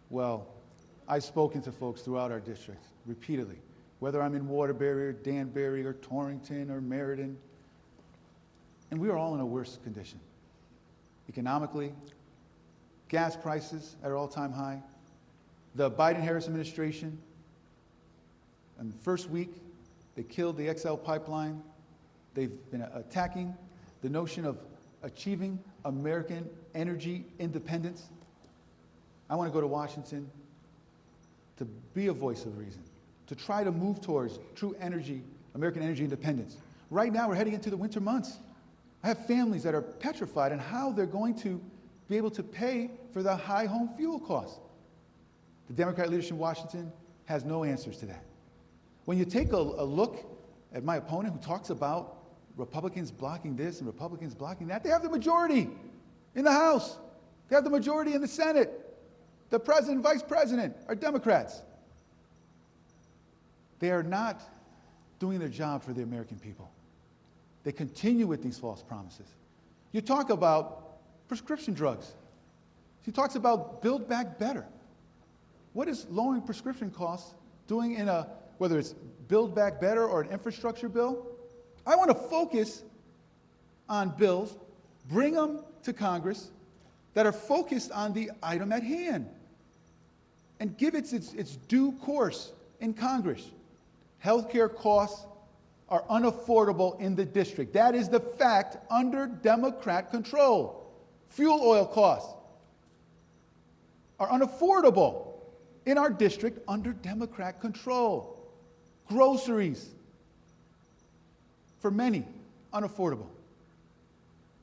Well, I've spoken to folks throughout our district repeatedly, whether I'm in Waterbury or Danbury or Torrington or Meriden, and we are all in a worse condition. Economically, gas prices at an all-time high. The Biden-Harris administration, in the first week, they killed the XL pipeline. They've been attacking the notion of achieving American energy independence. I want to go to Washington to be a voice of reason, to try to move towards true American energy independence. Right now, we're heading into the winter months. I have families that are petrified on how they're going to be able to pay for the high home fuel costs. The Democrat leadership in Washington has no answers to that. When you take a look at my opponent who talks about Republicans blocking this and Republicans blocking that, they have the majority in the House. They have the majority in the Senate. The president and vice president are Democrats. They are not doing their job for the American people. They continue with these false promises. You talk about prescription drugs. She talks about Build Back Better. What is lowering prescription costs doing in whether it's Build Back Better or an infrastructure bill? I want to focus on bills, bring them to Congress that are focused on the item at hand and give it its due course in Congress. Healthcare costs are unaffordable in the district. That is the fact under Democrat control. Fuel oil costs are unaffordable in our district under Democrat control. Groceries, for many, unaffordable.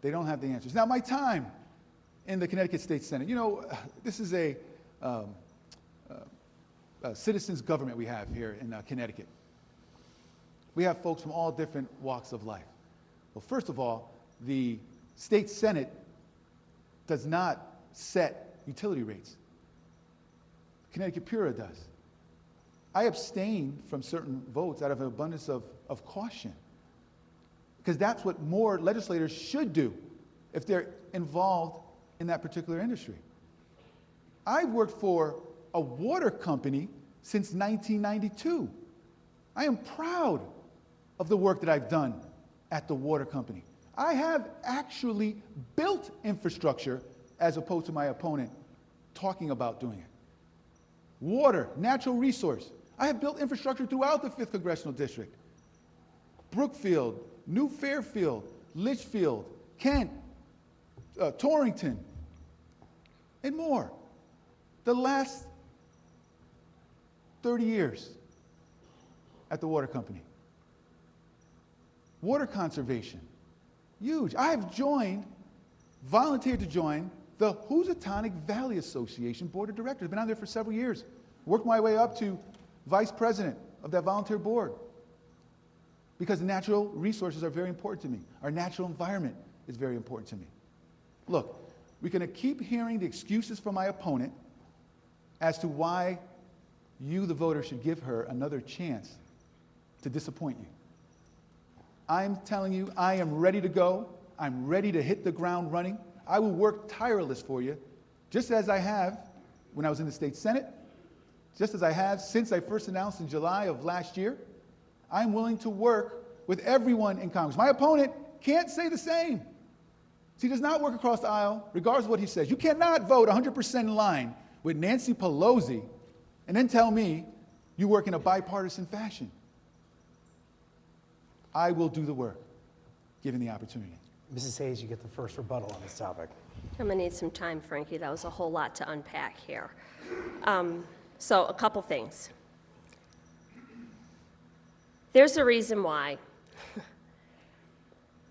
They don't have the answers. Now, my time in the Connecticut State Senate, this is a citizens' government we have here in Connecticut. We have folks from all different walks of life. Well, first of all, the State Senate does not set utility rates. Connecticut Pura does. I abstain from certain votes out of an abundance of caution, because that's what more legislators should do if they're involved in that particular industry. I've worked for a water company since 1992. I am proud of the work that I've done at the water company. I have actually built infrastructure as opposed to my opponent talking about doing it. Water, natural resource. I have built infrastructure throughout the 5th Congressional District. Brookfield, New Fairfield, Litchfield, Kent, Torrington, and more. The last 30 years at the water company. Water conservation, huge. I have volunteered to join the Housatonic Valley Association Board of Directors. Been on there for several years. Worked my way up to vice president of that volunteer board because natural resources are very important to me. Our natural environment is very important to me. Look, we're going to keep hearing the excuses from my opponent as to why you, the voter, should give her another chance to disappoint you. I'm telling you, I am ready to go. I'm ready to hit the ground running. I will work tireless for you, just as I have when I was in the State Senate, just as I have since I first announced in July of last year. I'm willing to work with everyone in Congress. My opponent can't say the same. He does not work across the aisle, regardless of what he says. You cannot vote 100% in line with Nancy Pelosi and then tell me you work in a bipartisan fashion. I will do the work, given the opportunity. Mrs. Hayes, you get the first rebuttal on this topic. I'm going to need some time, Frankie. That was a whole lot to unpack here. So a couple things. There's a reason why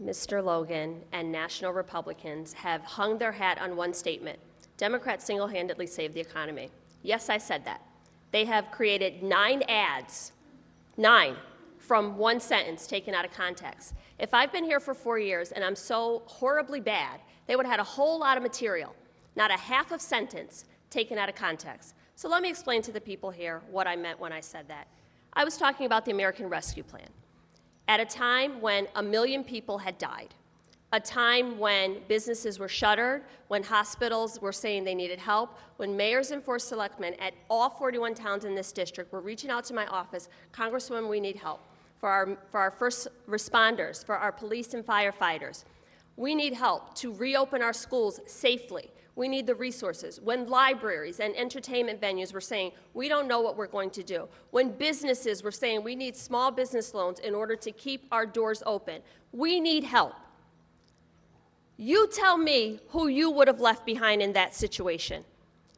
Mr. Logan and national Republicans have hung their hat on one statement. Democrats single-handedly saved the economy. Yes, I said that. They have created 9 ads, 9, from one sentence taken out of context. If I've been here for 4 years and I'm so horribly bad, they would have had a whole lot of material, not a half of sentence taken out of context. So let me explain to the people here what I meant when I said that. I was talking about the American Rescue Plan. At a time when 1 million people had died, a time when businesses were shuttered, when hospitals were saying they needed help, when mayors and 4 selectmen at all 41 towns in this district were reaching out to my office, Congresswoman, we need help. For our first responders, for our police and firefighters. We need help to reopen our schools safely. We need the resources. When libraries and entertainment venues were saying, we don't know what we're going to do. When businesses were saying, we need small business loans in order to keep our doors open. We need help. You tell me who you would have left behind in that situation.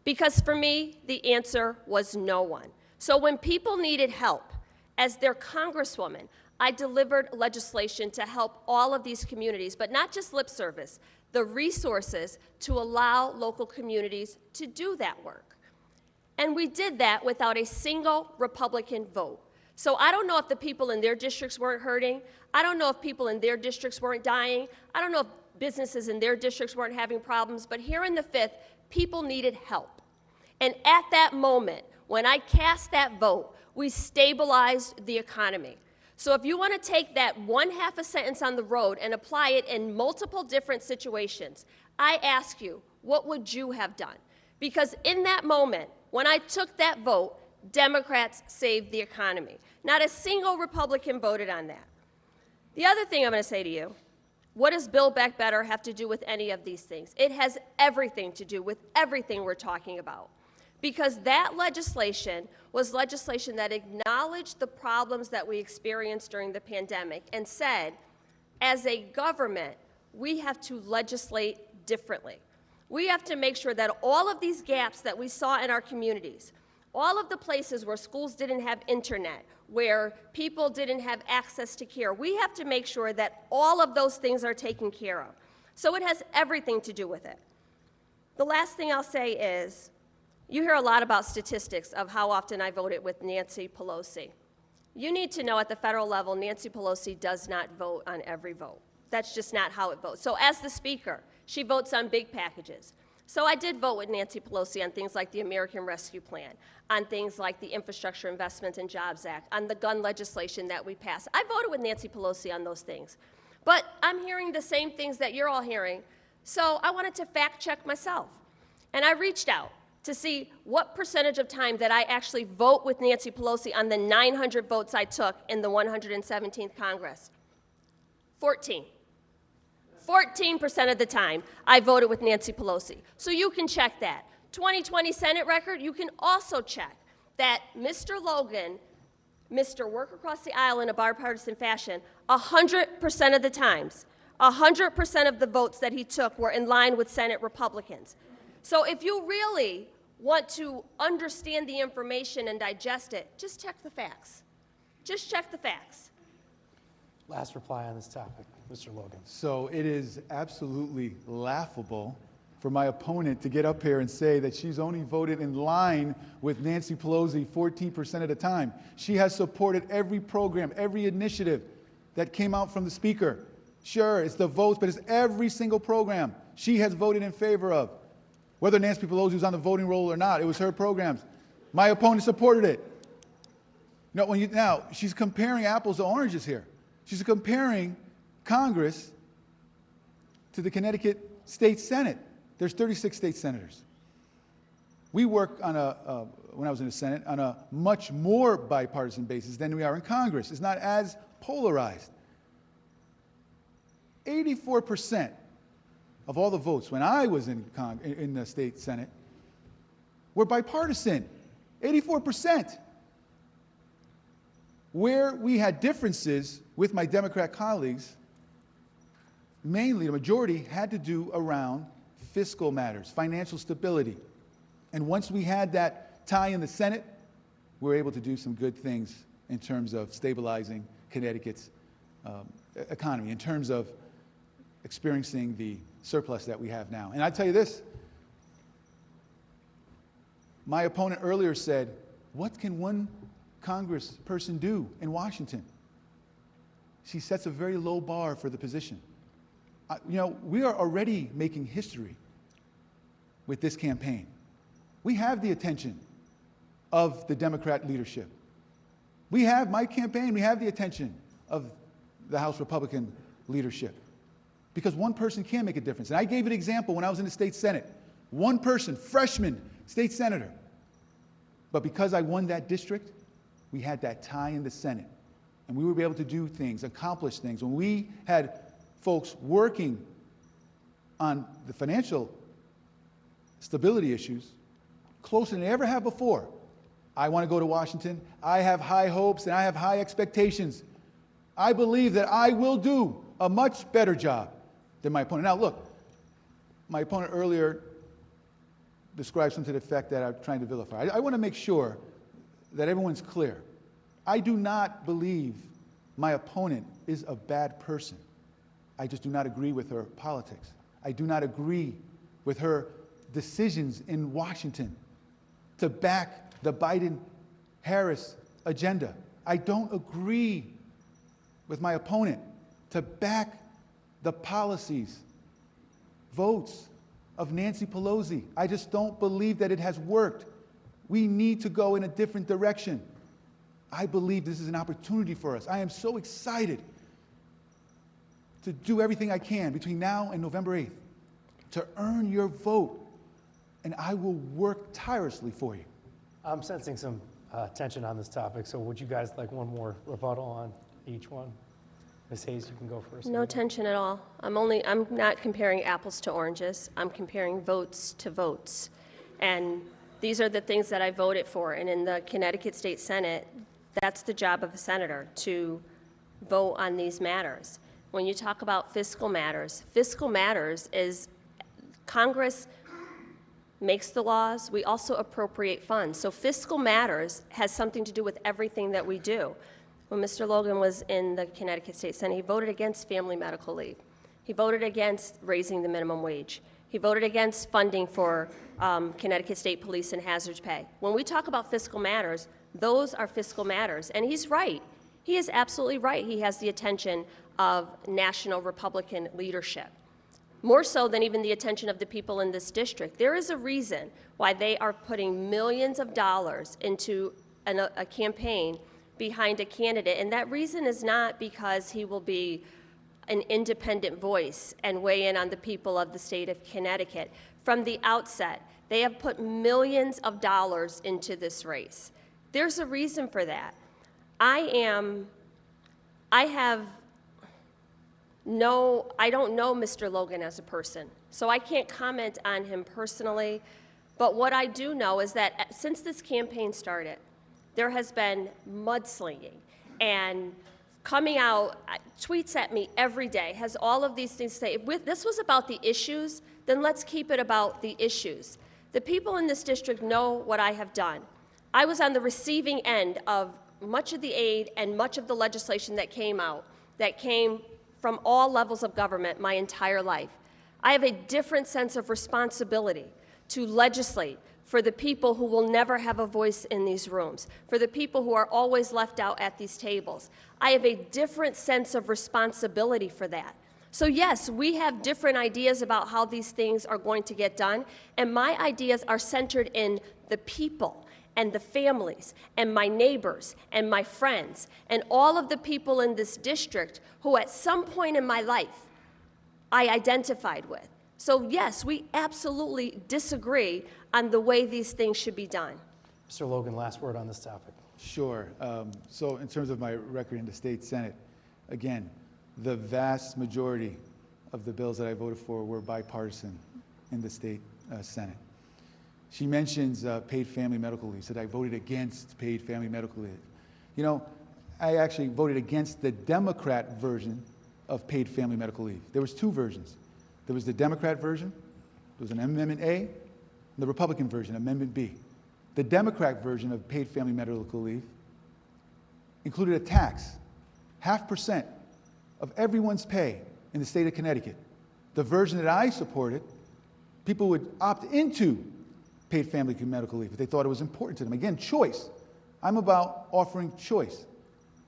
Because for me, the answer was no one. So when people needed help, as their congresswoman, I delivered legislation to help all of these communities, but not just lip service, the resources to allow local communities to do that work. And we did that without a single Republican vote. So I don't know if the people in their districts weren't hurting. I don't know if people in their districts weren't dying. I don't know if businesses in their districts weren't having problems. But here in the 5th, people needed help. And at that moment, when I cast that vote, we stabilized the economy. So if you want to take that one half a sentence on the road and apply it in multiple different situations, I ask you, what would you have done? Because in that moment, when I took that vote, Democrats saved the economy. Not a single Republican voted on that. The other thing I'm going to say to you, what does Build Back Better have to do with any of these things? It has everything to do with everything we're talking about. Because that legislation was legislation that acknowledged the problems that we experienced during the pandemic and said, as a government, we have to legislate differently. We have to make sure that all of these gaps that we saw in our communities, all of the places where schools didn't have internet, where people didn't have access to care, we have to make sure that all of those things are taken care of. So it has everything to do with it. The last thing I'll say is, you hear a lot about statistics of how often I voted with Nancy Pelosi. You need to know at the federal level, Nancy Pelosi does not vote on every vote. That's just not how it votes. So as the Speaker, she votes on big packages. So I did vote with Nancy Pelosi on things like the American Rescue Plan, on things like the Infrastructure Investment and Jobs Act, on the gun legislation that we passed. I voted with Nancy Pelosi on those things. But I'm hearing the same things that you're all hearing, so I wanted to fact check myself. And I reached out to see what percentage of time that I actually vote with Nancy Pelosi on the 900 votes I took in the 117th Congress. 14% of the time I voted with Nancy Pelosi. So you can check that. 2020 Senate record, you can also check that Mr. Logan, Mr. Work Across the Aisle in a bipartisan fashion, 100% of the times, 100% of the votes that he took were in line with Senate Republicans. So if you really want to understand the information and digest it, just check the facts. Just check the facts. Last reply on this topic, Mr. Logan. So it is absolutely laughable for my opponent to get up here and say that she's only voted in line with Nancy Pelosi 14% of the time. She has supported every program, every initiative that came out from the Speaker. Sure, it's the votes, but it's every single program she has voted in favor of. Whether Nancy Pelosi was on the voting roll or not, it was her programs. My opponent supported it. Now, she's comparing apples to oranges here. She's comparing Congress to the Connecticut State Senate. There's 36 state senators. We work on when I was in the Senate, on a much more bipartisan basis than we are in Congress. It's not as polarized. 84% of all the votes when I was in the state Senate were bipartisan. 84%. Where we had differences with my Democrat colleagues, mainly the majority had to do around fiscal matters, financial stability. And once we had that tie in the Senate, we were able to do some good things in terms of stabilizing Connecticut's economy, in terms of experiencing the surplus that we have now. And I tell you this, my opponent earlier said, what can one congressperson do in Washington? She sets a very low bar for the position. We are already making history with this campaign. We have the attention of the Democrat leadership. We have my campaign, we have the attention of the House Republican leadership. Because one person can make a difference. And I gave an example when I was in the state Senate. One person, freshman state senator. But because I won that district, we had that tie in the Senate. And we were able to do things, accomplish things. When we had folks working on the financial stability issues closer than they ever have before, I want to go to Washington. I have high hopes and I have high expectations. I believe that I will do a much better job than my opponent. Now, look, my opponent earlier described something to the effect that I'm trying to vilify. I want to make sure that everyone's clear. I do not believe my opponent is a bad person. I just do not agree with her politics. I do not agree with her decisions in Washington to back the Biden-Harris agenda. I don't agree with my opponent to back the policies, votes of Nancy Pelosi. I just don't believe that it has worked. We need to go in a different direction. I believe this is an opportunity for us. I am so excited to do everything I can between now and November 8th to earn your vote, and I will work tirelessly for you. I'm sensing some tension on this topic, so would you guys like one more rebuttal on each one? Ms. Hayes, you can go first. No tension at all. I'm not comparing apples to oranges. I'm comparing votes to votes. And these are the things that I voted for. And in the Connecticut State Senate, that's the job of a senator, to vote on these matters. When you talk about fiscal matters is Congress makes the laws. We also appropriate funds. So fiscal matters has something to do with everything that we do. When Mr. Logan was in the Connecticut State Senate, he voted against family medical leave. He voted against raising the minimum wage. He voted against funding for Connecticut State Police and hazards pay. When we talk about fiscal matters, those are fiscal matters. And he's right. He is absolutely right. He has the attention of national Republican leadership, more so than even the attention of the people in this district. There is a reason why they are putting millions of dollars into a campaign behind a candidate, and that reason is not because he will be an independent voice and weigh in on the people of the state of Connecticut. From the outset, they have put millions of dollars into this race. There's a reason for that. I don't know Mr. Logan as a person, so I can't comment on him personally, but what I do know is that since this campaign started, there has been mudslinging and coming out, tweets at me every day, has all of these things to say. If this was about the issues, then let's keep it about the issues. The people in this district know what I have done. I was on the receiving end of much of the aid and much of the legislation that came out, that came from all levels of government my entire life. I have a different sense of responsibility to legislate for the people who will never have a voice in these rooms, for the people who are always left out at these tables. I have a different sense of responsibility for that. So yes, we have different ideas about how these things are going to get done, and my ideas are centered in the people and the families and my neighbors and my friends and all of the people in this district who at some point in my life I identified with. So yes, we absolutely disagree on the way these things should be done. Mr. Logan, last word on this topic. Sure. So in terms of my record in the state Senate, again, the vast majority of the bills that I voted for were bipartisan in the state Senate. She mentions paid family medical leave, said I voted against paid family medical leave. You know, I actually voted against the Democrat version of paid family medical leave. There was two versions. There was the Democrat version, there was an Amendment A, and the Republican version, Amendment B. The Democrat version of paid family medical leave included a tax, 0.5% of everyone's pay in the state of Connecticut. The version that I supported, people would opt into paid family medical leave if they thought it was important to them. Again, choice. I'm about offering choice.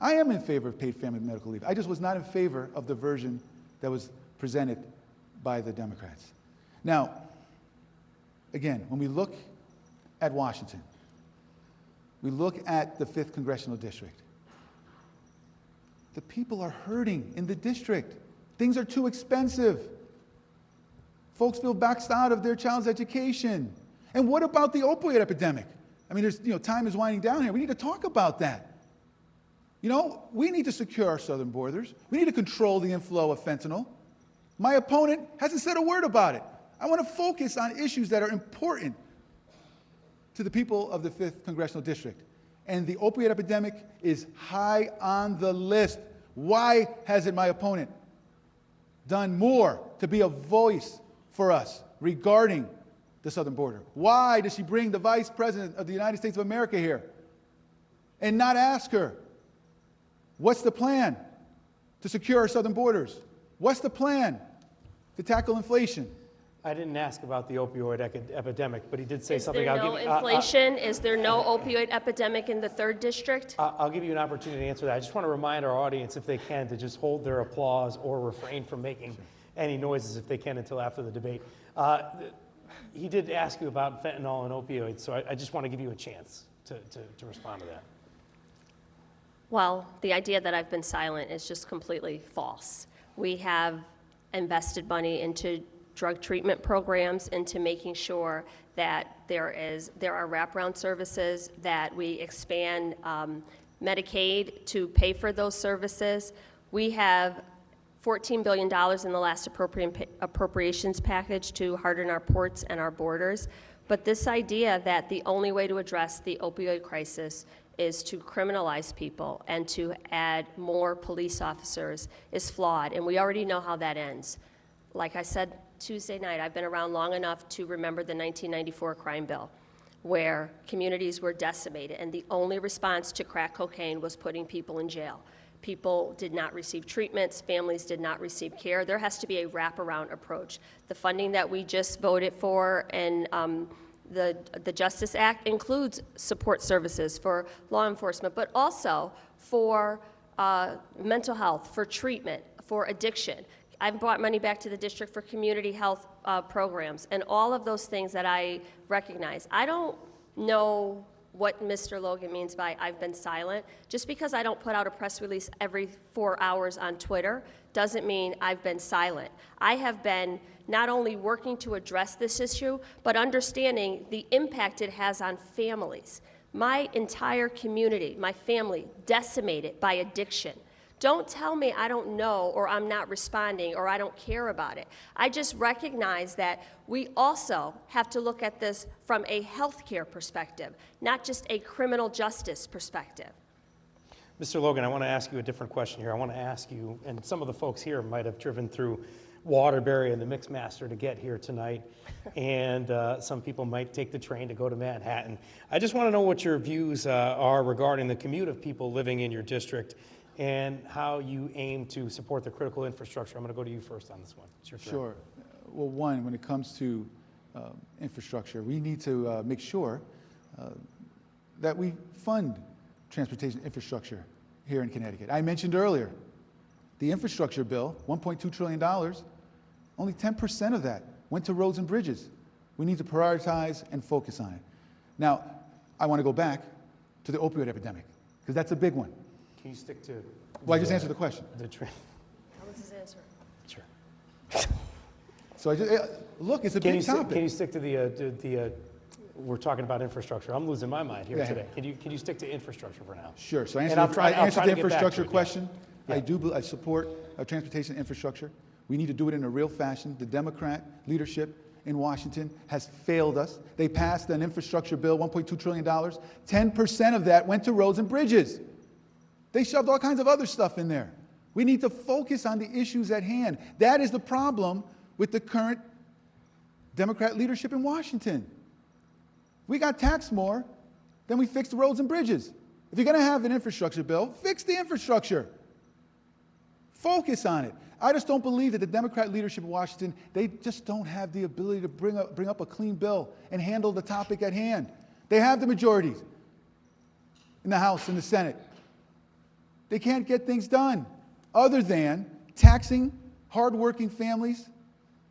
I am in favor of paid family medical leave. I just was not in favor of the version that was presented by the Democrats. Now, again, when we look at Washington, we look at the 5th Congressional District. The people are hurting in the district. Things are too expensive. Folks feel boxed out of their child's education. And what about the opioid epidemic? I mean, time is winding down here. We need to talk about that. You know, we need to secure our southern borders. We need to control the inflow of fentanyl. My opponent hasn't said a word about it. I want to focus on issues that are important to the people of the 5th Congressional District. And the opioid epidemic is high on the list. Why hasn't my opponent done more to be a voice for us regarding the southern border? Why does she bring the Vice President of the United States of America here and not ask her, what's the plan to secure our southern borders? What's the plan to tackle inflation? I didn't ask about the opioid epidemic, but he did say something. Is there no inflation? Is there no opioid epidemic in the 3rd District? I'll give you an opportunity to answer that. I just want to remind our audience, if they can, to just hold their applause or refrain from making any noises if they can until after the debate. He did ask you about fentanyl and opioids, so I just want to give you a chance to respond to that. Well, the idea that I've been silent is just completely false. We have invested money into drug treatment programs, into making sure that there are wraparound services, that we expand Medicaid to pay for those services. We have $14 billion in the last appropriations package to harden our ports and our borders. But this idea that the only way to address the opioid crisis is to criminalize people and to add more police officers is flawed, and we already know how that ends. Like I said Tuesday night, I've been around long enough to remember the 1994 crime bill, where communities were decimated, and the only response to crack cocaine was putting people in jail. People did not receive treatments, families did not receive care. There has to be a wraparound approach. The funding that we just voted for and the Justice Act includes support services for law enforcement, but also for mental health, for treatment, for addiction. I've brought money back to the district for community health programs and all of those things that I recognize. I don't know what Mr. Logan means by I've been silent. Just because I don't put out a press release every 4 hours on Twitter doesn't mean I've been silent. I have been not only working to address this issue, but understanding the impact it has on families. My entire community, my family, decimated by addiction. Don't tell me I don't know or I'm not responding or I don't care about it. I just recognize that we also have to look at this from a healthcare perspective, not just a criminal justice perspective. Mr. Logan, I want to ask you a different question here. I want to ask you, and some of the folks here might have driven through Waterbury and the Mixmaster to get here tonight, and some people might take the train to go to Manhattan. I just want to know what your views are regarding the commute of people living in your district and how you aim to support the critical infrastructure. I'm going to go to you first on this one. It's your turn. Sure. Well, one, when it comes to infrastructure, we need to make sure that we fund transportation infrastructure here in Connecticut. I mentioned earlier, the infrastructure bill, $1.2 trillion, only 10% of that went to roads and bridges. We need to prioritize and focus on it. Now, I want to go back to the opioid epidemic, because that's a big one. Can you stick to... Well, I just answered the question. How was his answer? Sure. So I just, look, it's a big topic. Can you stick to the we're talking about infrastructure. I'm losing my mind here today. Can you stick to infrastructure for now? Sure. So I And I'll try answered to the get back to infrastructure it, question. yeah. I support transportation infrastructure. We need to do it in a real fashion. The Democrat leadership in Washington has failed us. They passed an infrastructure bill, $1.2 trillion. 10% of that went to roads and bridges. They shoved all kinds of other stuff in there. We need to focus on the issues at hand. That is the problem with the current Democrat leadership in Washington. We got taxed more than we fixed the roads and bridges. If you're going to have an infrastructure bill, fix the infrastructure. Focus on it. I just don't believe that the Democrat leadership in Washington, they just don't have the ability to bring up a clean bill and handle the topic at hand. They have the majorities in the House and the Senate. They can't get things done other than taxing hardworking families,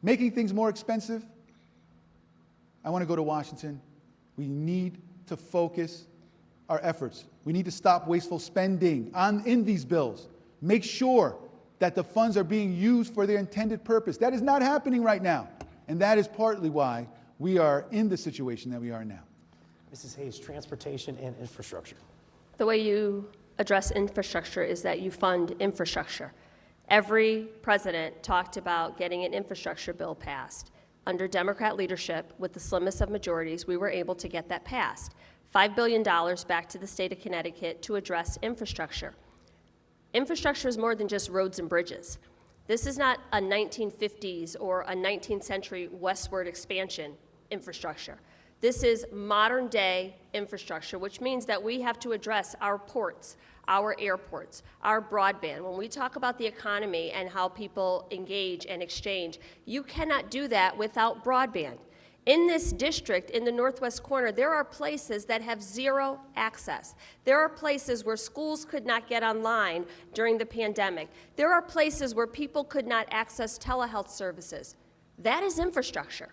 making things more expensive. I want to go to Washington. We need to focus our efforts. We need to stop wasteful spending in these bills. Make sure that the funds are being used for their intended purpose. That is not happening right now. And that is partly why we are in the situation that we are now. Mrs. Hayes, transportation and infrastructure. The way you address infrastructure is that you fund infrastructure. Every president talked about getting an infrastructure bill passed. Under Democrat leadership, with the slimmest of majorities, we were able to get that passed. $5 billion back to the state of Connecticut to address infrastructure. Infrastructure is more than just roads and bridges. This is not a 1950s or a 19th century westward expansion infrastructure. This is modern day infrastructure, which means that we have to address our ports, our airports, our broadband. When we talk about the economy and how people engage and exchange, you cannot do that without broadband. In this district, in the northwest corner, there are places that have zero access. There are places where schools could not get online during the pandemic. There are places where people could not access telehealth services. That is infrastructure.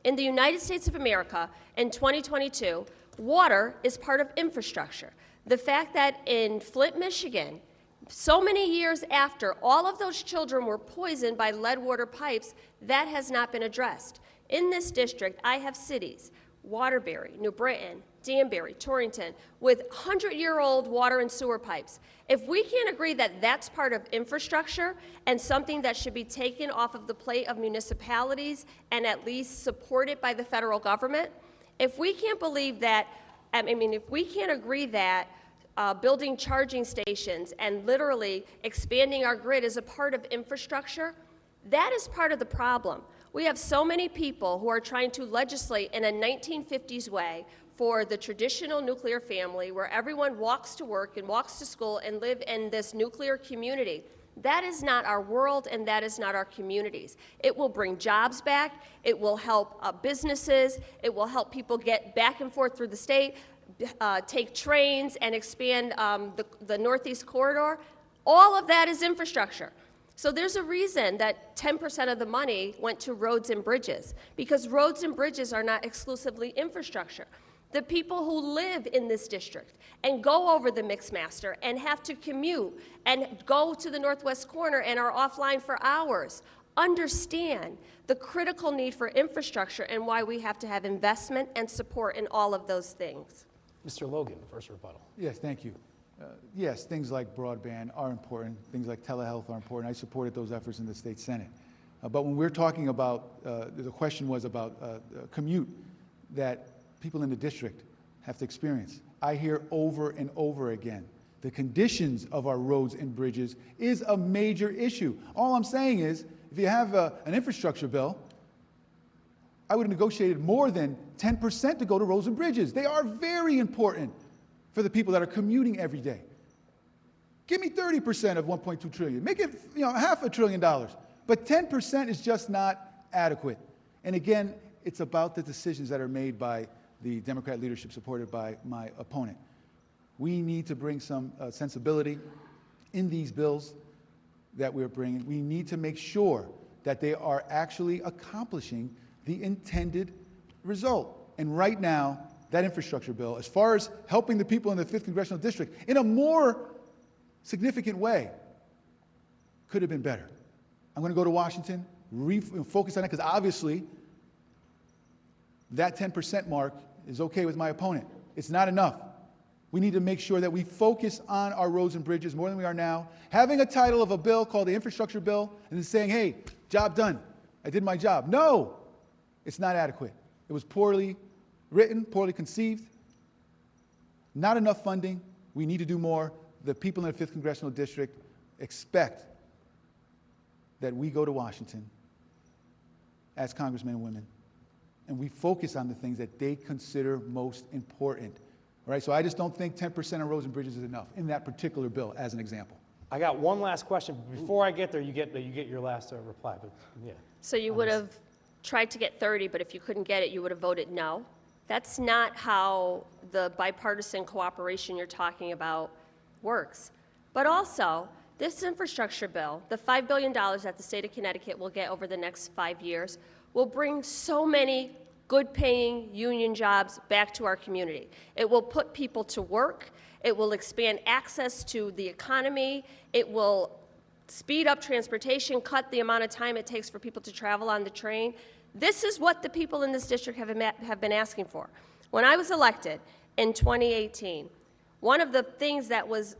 In the United States of America, in 2022, water is part of infrastructure. The fact that in Flint, Michigan, so many years after all of those children were poisoned by lead water pipes, that has not been addressed. In this district, I have cities, Waterbury, New Britain, Danbury, Torrington, with 100-year-old water and sewer pipes. If we can't agree that that's part of infrastructure and something that should be taken off of the plate of municipalities and at least supported by the federal government, if we can't believe that, if we can't agree that building charging stations and literally expanding our grid is a part of infrastructure, that is part of the problem. We have so many people who are trying to legislate in a 1950s way for the traditional nuclear family where everyone walks to work and walks to school and live in this nuclear community. That is not our world, and that is not our communities. It will bring jobs back. It will help businesses. It will help people get back and forth through the state, take trains, and expand the Northeast Corridor. All of that is infrastructure. So there's a reason that 10% of the money went to roads and bridges, because roads and bridges are not exclusively infrastructure. The people who live in this district and go over the Mixmaster and have to commute and go to the northwest corner and are offline for hours understand the critical need for infrastructure and why we have to have investment and support in all of those things. Mr. Logan, first rebuttal. Yes, thank you. Yes, things like broadband are important. Things like telehealth are important. I supported those efforts in the state Senate. But when we're talking about, the question was about commute that people in the district have to experience. I hear over and over again, the conditions of our roads and bridges is a major issue. All I'm saying is, if you have an infrastructure bill, I would have negotiated more than 10% to go to roads and bridges. They are very important for the people that are commuting every day. Give me 30% of $1.2 trillion. Make it $500 billion. But 10% is just not adequate. And again, it's about the decisions that are made by the Democrat leadership supported by my opponent. We need to bring some sensibility in these bills that we're bringing. We need to make sure that they are actually accomplishing the intended result. And right now, that infrastructure bill, as far as helping the people in the 5th Congressional District in a more significant way, could have been better. I'm going to go to Washington, focus on it, because obviously that 10% mark is okay with my opponent. It's not enough. We need to make sure that we focus on our roads and bridges more than we are now. Having a title of a bill called the infrastructure bill and then saying, hey, job done, I did my job. No, it's not adequate. It was poorly written, poorly conceived, not enough funding. We need to do more. The people in the 5th Congressional District expect that we go to Washington as congressmen and women and we focus on the things that they consider most important. All right, so I just don't think 10% on roads and bridges is enough in that particular bill, as an example. I got one last question. Before I get there, you get your last reply. But yeah. So you would have tried to get 30, but if you couldn't get it, you would have voted no. That's not how the bipartisan cooperation you're talking about works. But also, this infrastructure bill, the $5 billion that the state of Connecticut will get over the next 5 years, will bring so many good-paying union jobs back to our community. It will put people to work. It will expand access to the economy. It will speed up transportation, cut the amount of time it takes for people to travel on the train. This is what the people in this district have been asking for. When I was elected in 2018, one of the things that was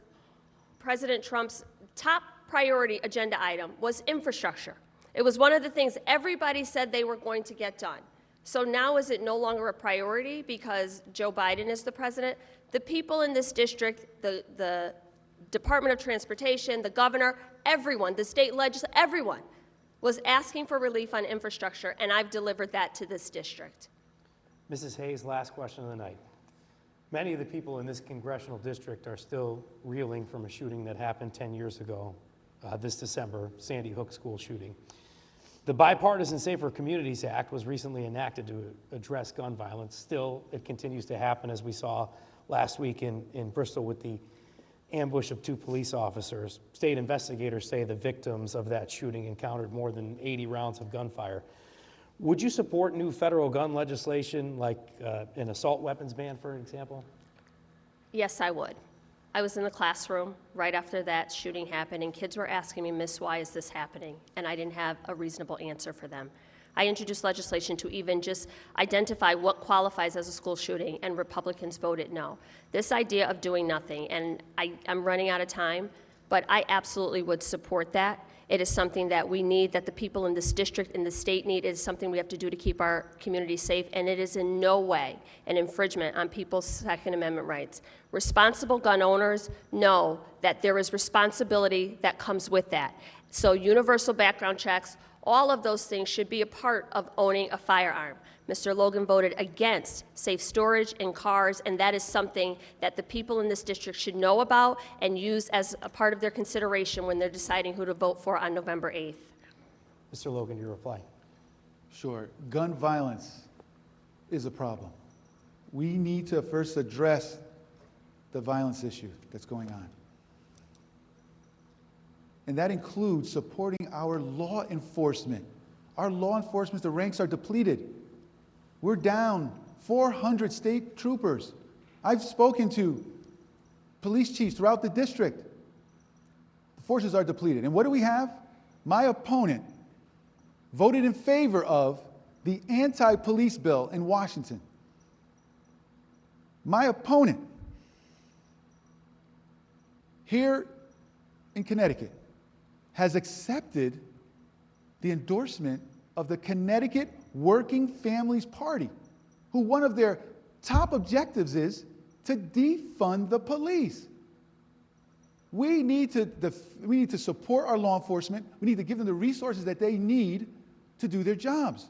President Trump's top priority agenda item was infrastructure. It was one of the things everybody said they were going to get done. So now is it no longer a priority because Joe Biden is the president? The people in this district, the Department of Transportation, the governor, everyone, the state legislature, everyone was asking for relief on infrastructure, and I've delivered that to this district. Mrs. Hayes, last question of the night. Many of the people in this congressional district are still reeling from a shooting that happened 10 years ago, this December, Sandy Hook school shooting. The Bipartisan Safer Communities Act was recently enacted to address gun violence. Still, it continues to happen, as we saw last week in Bristol with the ambush of 2 police officers. State investigators say the victims of that shooting encountered more than 80 rounds of gunfire. Would you support new federal gun legislation, like an assault weapons ban, for example? Yes, I would. I was in the classroom right after that shooting happened, and kids were asking me, Miss, why is this happening? And I didn't have a reasonable answer for them. I introduced legislation to even just identify what qualifies as a school shooting, and Republicans voted no. This idea of doing nothing, and I'm running out of time, but I absolutely would support that. It is something that we need, that the people in this district, in the state need. It is something we have to do to keep our community safe, and it is in no way an infringement on people's Second Amendment rights. Responsible gun owners know that there is responsibility that comes with that. So universal background checks, all of those things should be a part of owning a firearm. Mr. Logan voted against safe storage in cars, and that is something that the people in this district should know about and use as a part of their consideration when they're deciding who to vote for on November 8th. Mr. Logan, your reply. Sure. Gun violence is a problem. We need to first address the violence issue that's going on. And that includes supporting our law enforcement. Our law enforcement, the ranks are depleted. We're down 400 state troopers. I've spoken to police chiefs throughout the district. The forces are depleted. And what do we have? My opponent voted in favor of the anti-police bill in Washington. My opponent here in Connecticut has accepted the endorsement of the Connecticut Working Families Party, who one of their top objectives is to defund the police. We need to support our law enforcement. We need to give them the resources that they need to do their jobs.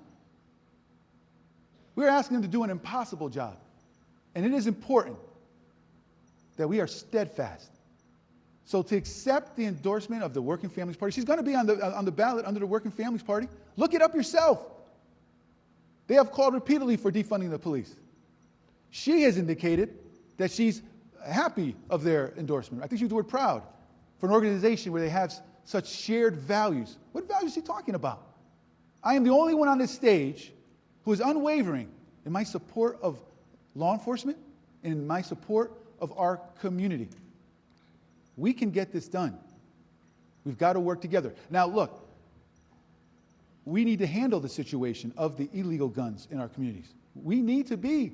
We're asking them to do an impossible job. And it is important that we are steadfast. So to accept the endorsement of the Working Families Party, she's going to be on the ballot under the Working Families Party. Look it up yourself. They have called repeatedly for defunding the police. She has indicated that she's happy of their endorsement. I think she used the word proud for an organization where they have such shared values. What values is he talking about? I am the only one on this stage who is unwavering in my support of law enforcement and in my support of our community. We can get this done. We've got to work together. Now, look, we need to handle the situation of the illegal guns in our communities. We need to be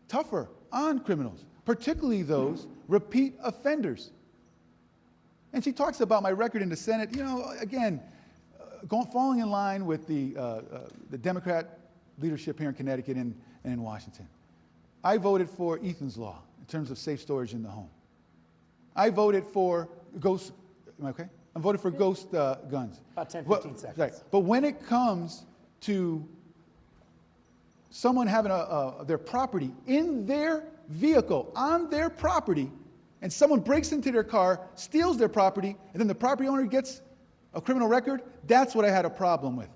tougher on criminals, particularly those repeat offenders. And she talks about my record in the Senate. You know, again, falling in line with the Democrat leadership here in Connecticut and in Washington. I voted for Ethan's Law in terms of safe storage in the home. I voted for ghost, am I okay? I voted for ghost guns. About 10, 15 seconds. Right. But when it comes to someone having their property in their vehicle, on their property, and someone breaks into their car, steals their property, and then the property owner gets a criminal record, that's what I had a problem with.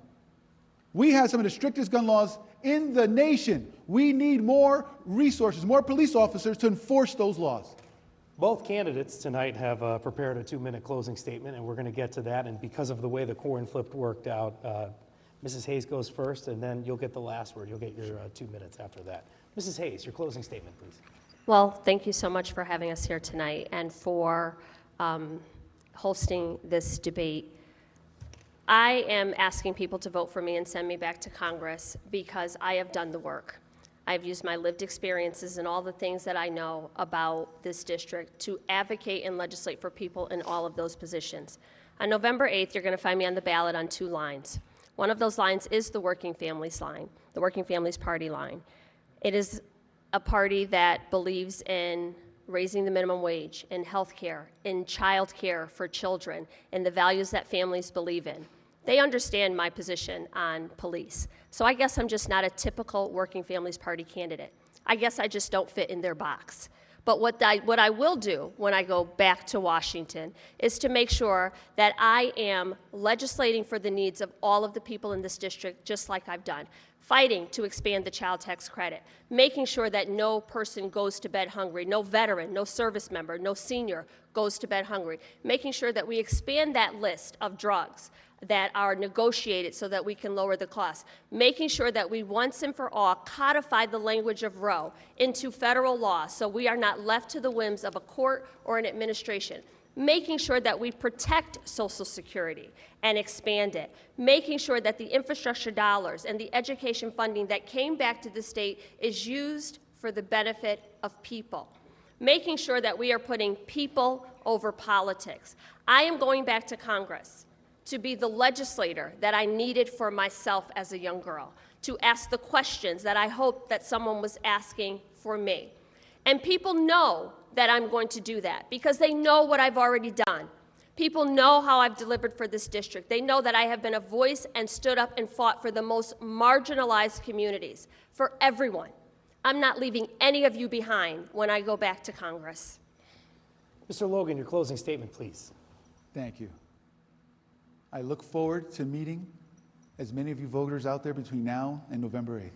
We have some of the strictest gun laws in the nation. We need more resources, more police officers to enforce those laws. Both candidates tonight have prepared a 2-minute closing statement, and we're going to get to that. And because of the way the coin flip worked out, Mrs. Hayes goes first, and then you'll get the last word. You'll get your 2 minutes after that. Mrs. Hayes, your closing statement, please. Well, thank you so much for having us here tonight and for hosting this debate. I am asking people to vote for me and send me back to Congress because I have done the work. I've used my lived experiences and all the things that I know about this district to advocate and legislate for people in all of those positions. On November 8th, you're going to find me on the ballot on 2 lines. One of those lines is the Working Families line, the Working Families Party line. It is a party that believes in raising the minimum wage, in health care, in child care for children, and the values that families believe in. They understand my position on police. So I guess I'm just not a typical Working Families Party candidate. I guess I just don't fit in their box. But what I will do when I go back to Washington is to make sure that I am legislating for the needs of all of the people in this district, just like I've done. Fighting to expand the child tax credit, making sure that no person goes to bed hungry, no veteran, no service member, no senior goes to bed hungry, making sure that we expand that list of drugs that are negotiated so that we can lower the cost, making sure that we once and for all codify the language of Roe into federal law so we are not left to the whims of a court or an administration, making sure that we protect Social Security and expand it, making sure that the infrastructure dollars and the education funding that came back to the state is used for the benefit of people, making sure that we are putting people over politics. I am going back to Congress to be the legislator that I needed for myself as a young girl, to ask the questions that I hoped that someone was asking for me. And people know that I'm going to do that because they know what I've already done. People know how I've delivered for this district. They know that I have been a voice and stood up and fought for the most marginalized communities, for everyone. I'm not leaving any of you behind when I go back to Congress. Mr. Logan, your closing statement, please. Thank you. I look forward to meeting as many of you voters out there between now and November 8th.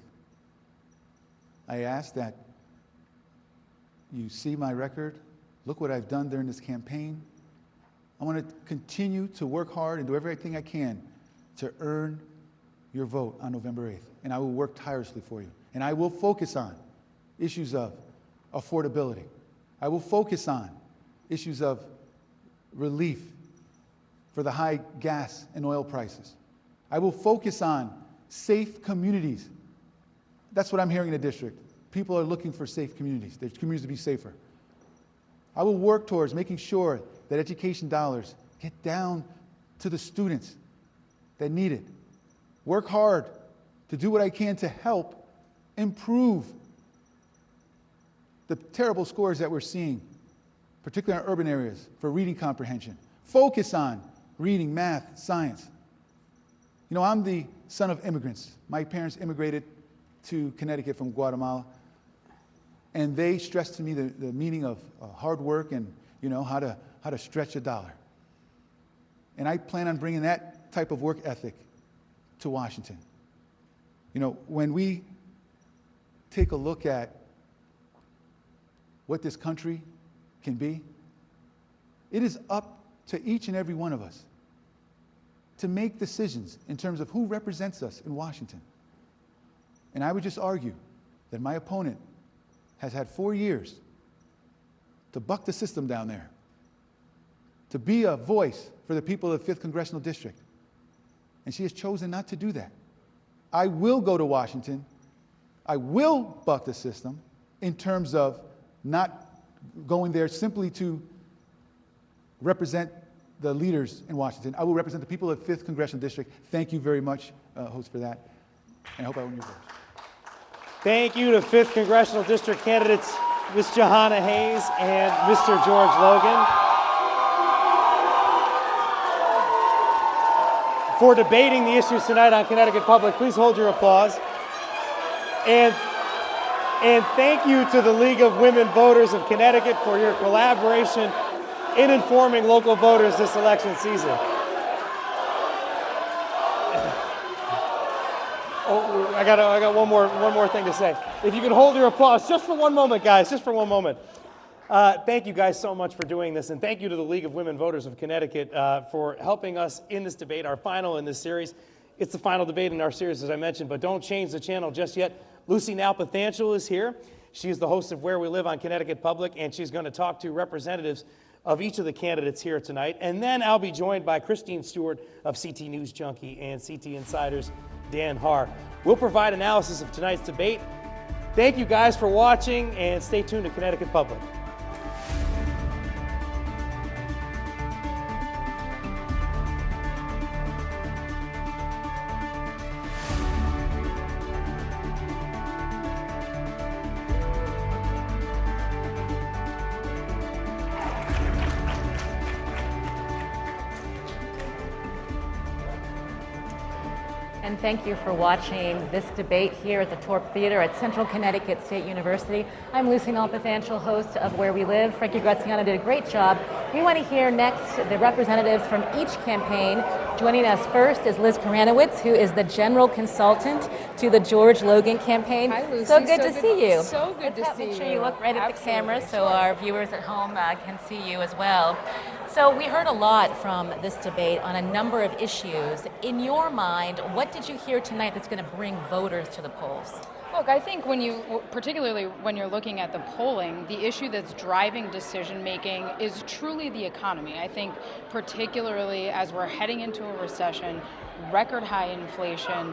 I ask that you see my record, look what I've done during this campaign. I want to continue to work hard and do everything I can to earn your vote on November 8th. And I will work tirelessly for you. And I will focus on issues of affordability. I will focus on issues of relief for the high gas and oil prices. I will focus on safe communities. That's what I'm hearing in the district. People are looking for safe communities, their communities to be safer. I will work towards making sure that education dollars get down to the students that need it. Work hard to do what I can to help improve the terrible scores that we're seeing, particularly in urban areas, for reading comprehension. Focus on reading, math, science. You know, I'm the son of immigrants. My parents immigrated to Connecticut from Guatemala, and they stressed to me the meaning of hard work and, you know, how to stretch a dollar. And I plan on bringing that type of work ethic to Washington. You know, when we take a look at what this country can be, it is up to each and every one of us to make decisions in terms of who represents us in Washington. And I would just argue that my opponent has had 4 years to buck the system down there, to be a voice for the people of the 5th Congressional District. And she has chosen not to do that. I will go to Washington. I will buck the system in terms of not going there simply to represent the leaders in Washington. I will represent the people of the 5th Congressional District. Thank you very much, host, for that. And I hope I win your vote. Thank you to 5th Congressional District candidates, Ms. Johanna Hayes and Mr. George Logan, for debating the issues tonight on Connecticut Public. Please hold your applause. And thank you to the League of Women Voters of Connecticut for your collaboration in informing local voters this election season. Oh, I got one more thing to say. If you could hold your applause just for one moment, guys, just for one moment. Thank you guys so much for doing this, and thank you to the League of Women Voters of Connecticut for helping us in this debate, our final in this series. It's the final debate in our series, as I mentioned, but don't change the channel just yet. Lucy Nalpathanchel is here. She is the host of Where We Live on Connecticut Public, and she's going to talk to representatives of each of the candidates here tonight. And then I'll be joined by Christine Stewart of CT News Junkie and CT Insider's Dan Haar. We'll provide analysis of tonight's debate. Thank you guys for watching, and stay tuned to Connecticut Public. And thank you for watching this debate here at the Torp Theater at Central Connecticut State University. I'm Lucy Nalpathanchel, host of Where We Live. Frankie Graziano did a great job. We want to hear next the representatives from each campaign. Joining us first is Liz Karanowitz, who is the general consultant to the George Logan campaign. Hi, Lucy. So good to see you. So good to see you. Make sure you look right at the camera so our viewers at home can see you as well. So we heard a lot from this debate on a number of issues. In your mind, what did you hear tonight that's going to bring voters to the polls? Look, I think particularly when you're looking at the polling, the issue that's driving decision making is truly the economy. I think particularly as we're heading into a recession, record high inflation,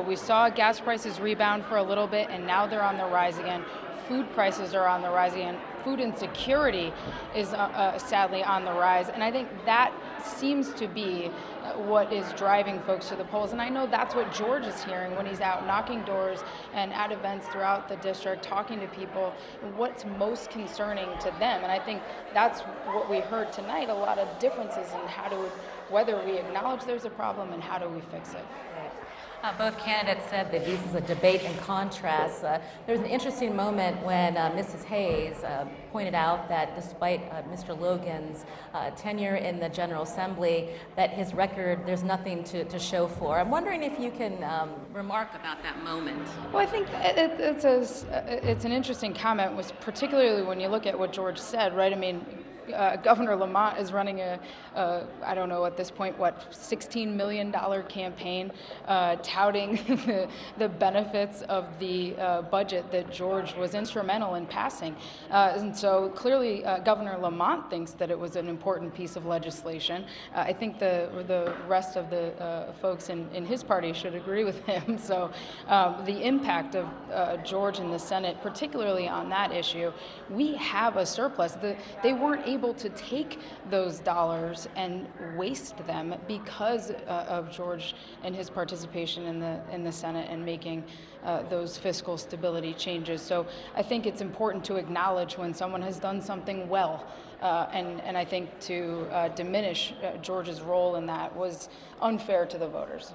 we saw gas prices rebound for a little bit and now they're on the rise again. Food prices are on the rise again. Food insecurity is sadly on the rise. And I think that seems to be what is driving folks to the polls. And I know that's what George is hearing when he's out knocking doors and at events throughout the district, talking to people, what's most concerning to them. And I think that's what we heard tonight, a lot of differences in whether we acknowledge there's a problem and how do we fix it. Both candidates said that this is a debate in contrast. There was an interesting moment when Mrs. Hayes pointed out that despite Mr. Logan's tenure in the General Assembly, that his record, there's nothing to show for. I'm wondering if you can remark about that moment. Well, I think it's an interesting comment, was particularly when you look at what George said, right? I mean, Governor Lamont is running I don't know at this point, $16 million campaign touting the benefits of the budget that George was instrumental in passing. And so clearly Governor Lamont thinks that it was an important piece of legislation. I think the rest of the folks in his party should agree with him. So the impact of George in the Senate, particularly on that issue, we have a surplus. They weren't able to take those dollars and waste them because of George and his participation in the Senate and making those fiscal stability changes. So I think it's important to acknowledge when someone has done something well, and I think to diminish George's role in that was unfair to the voters.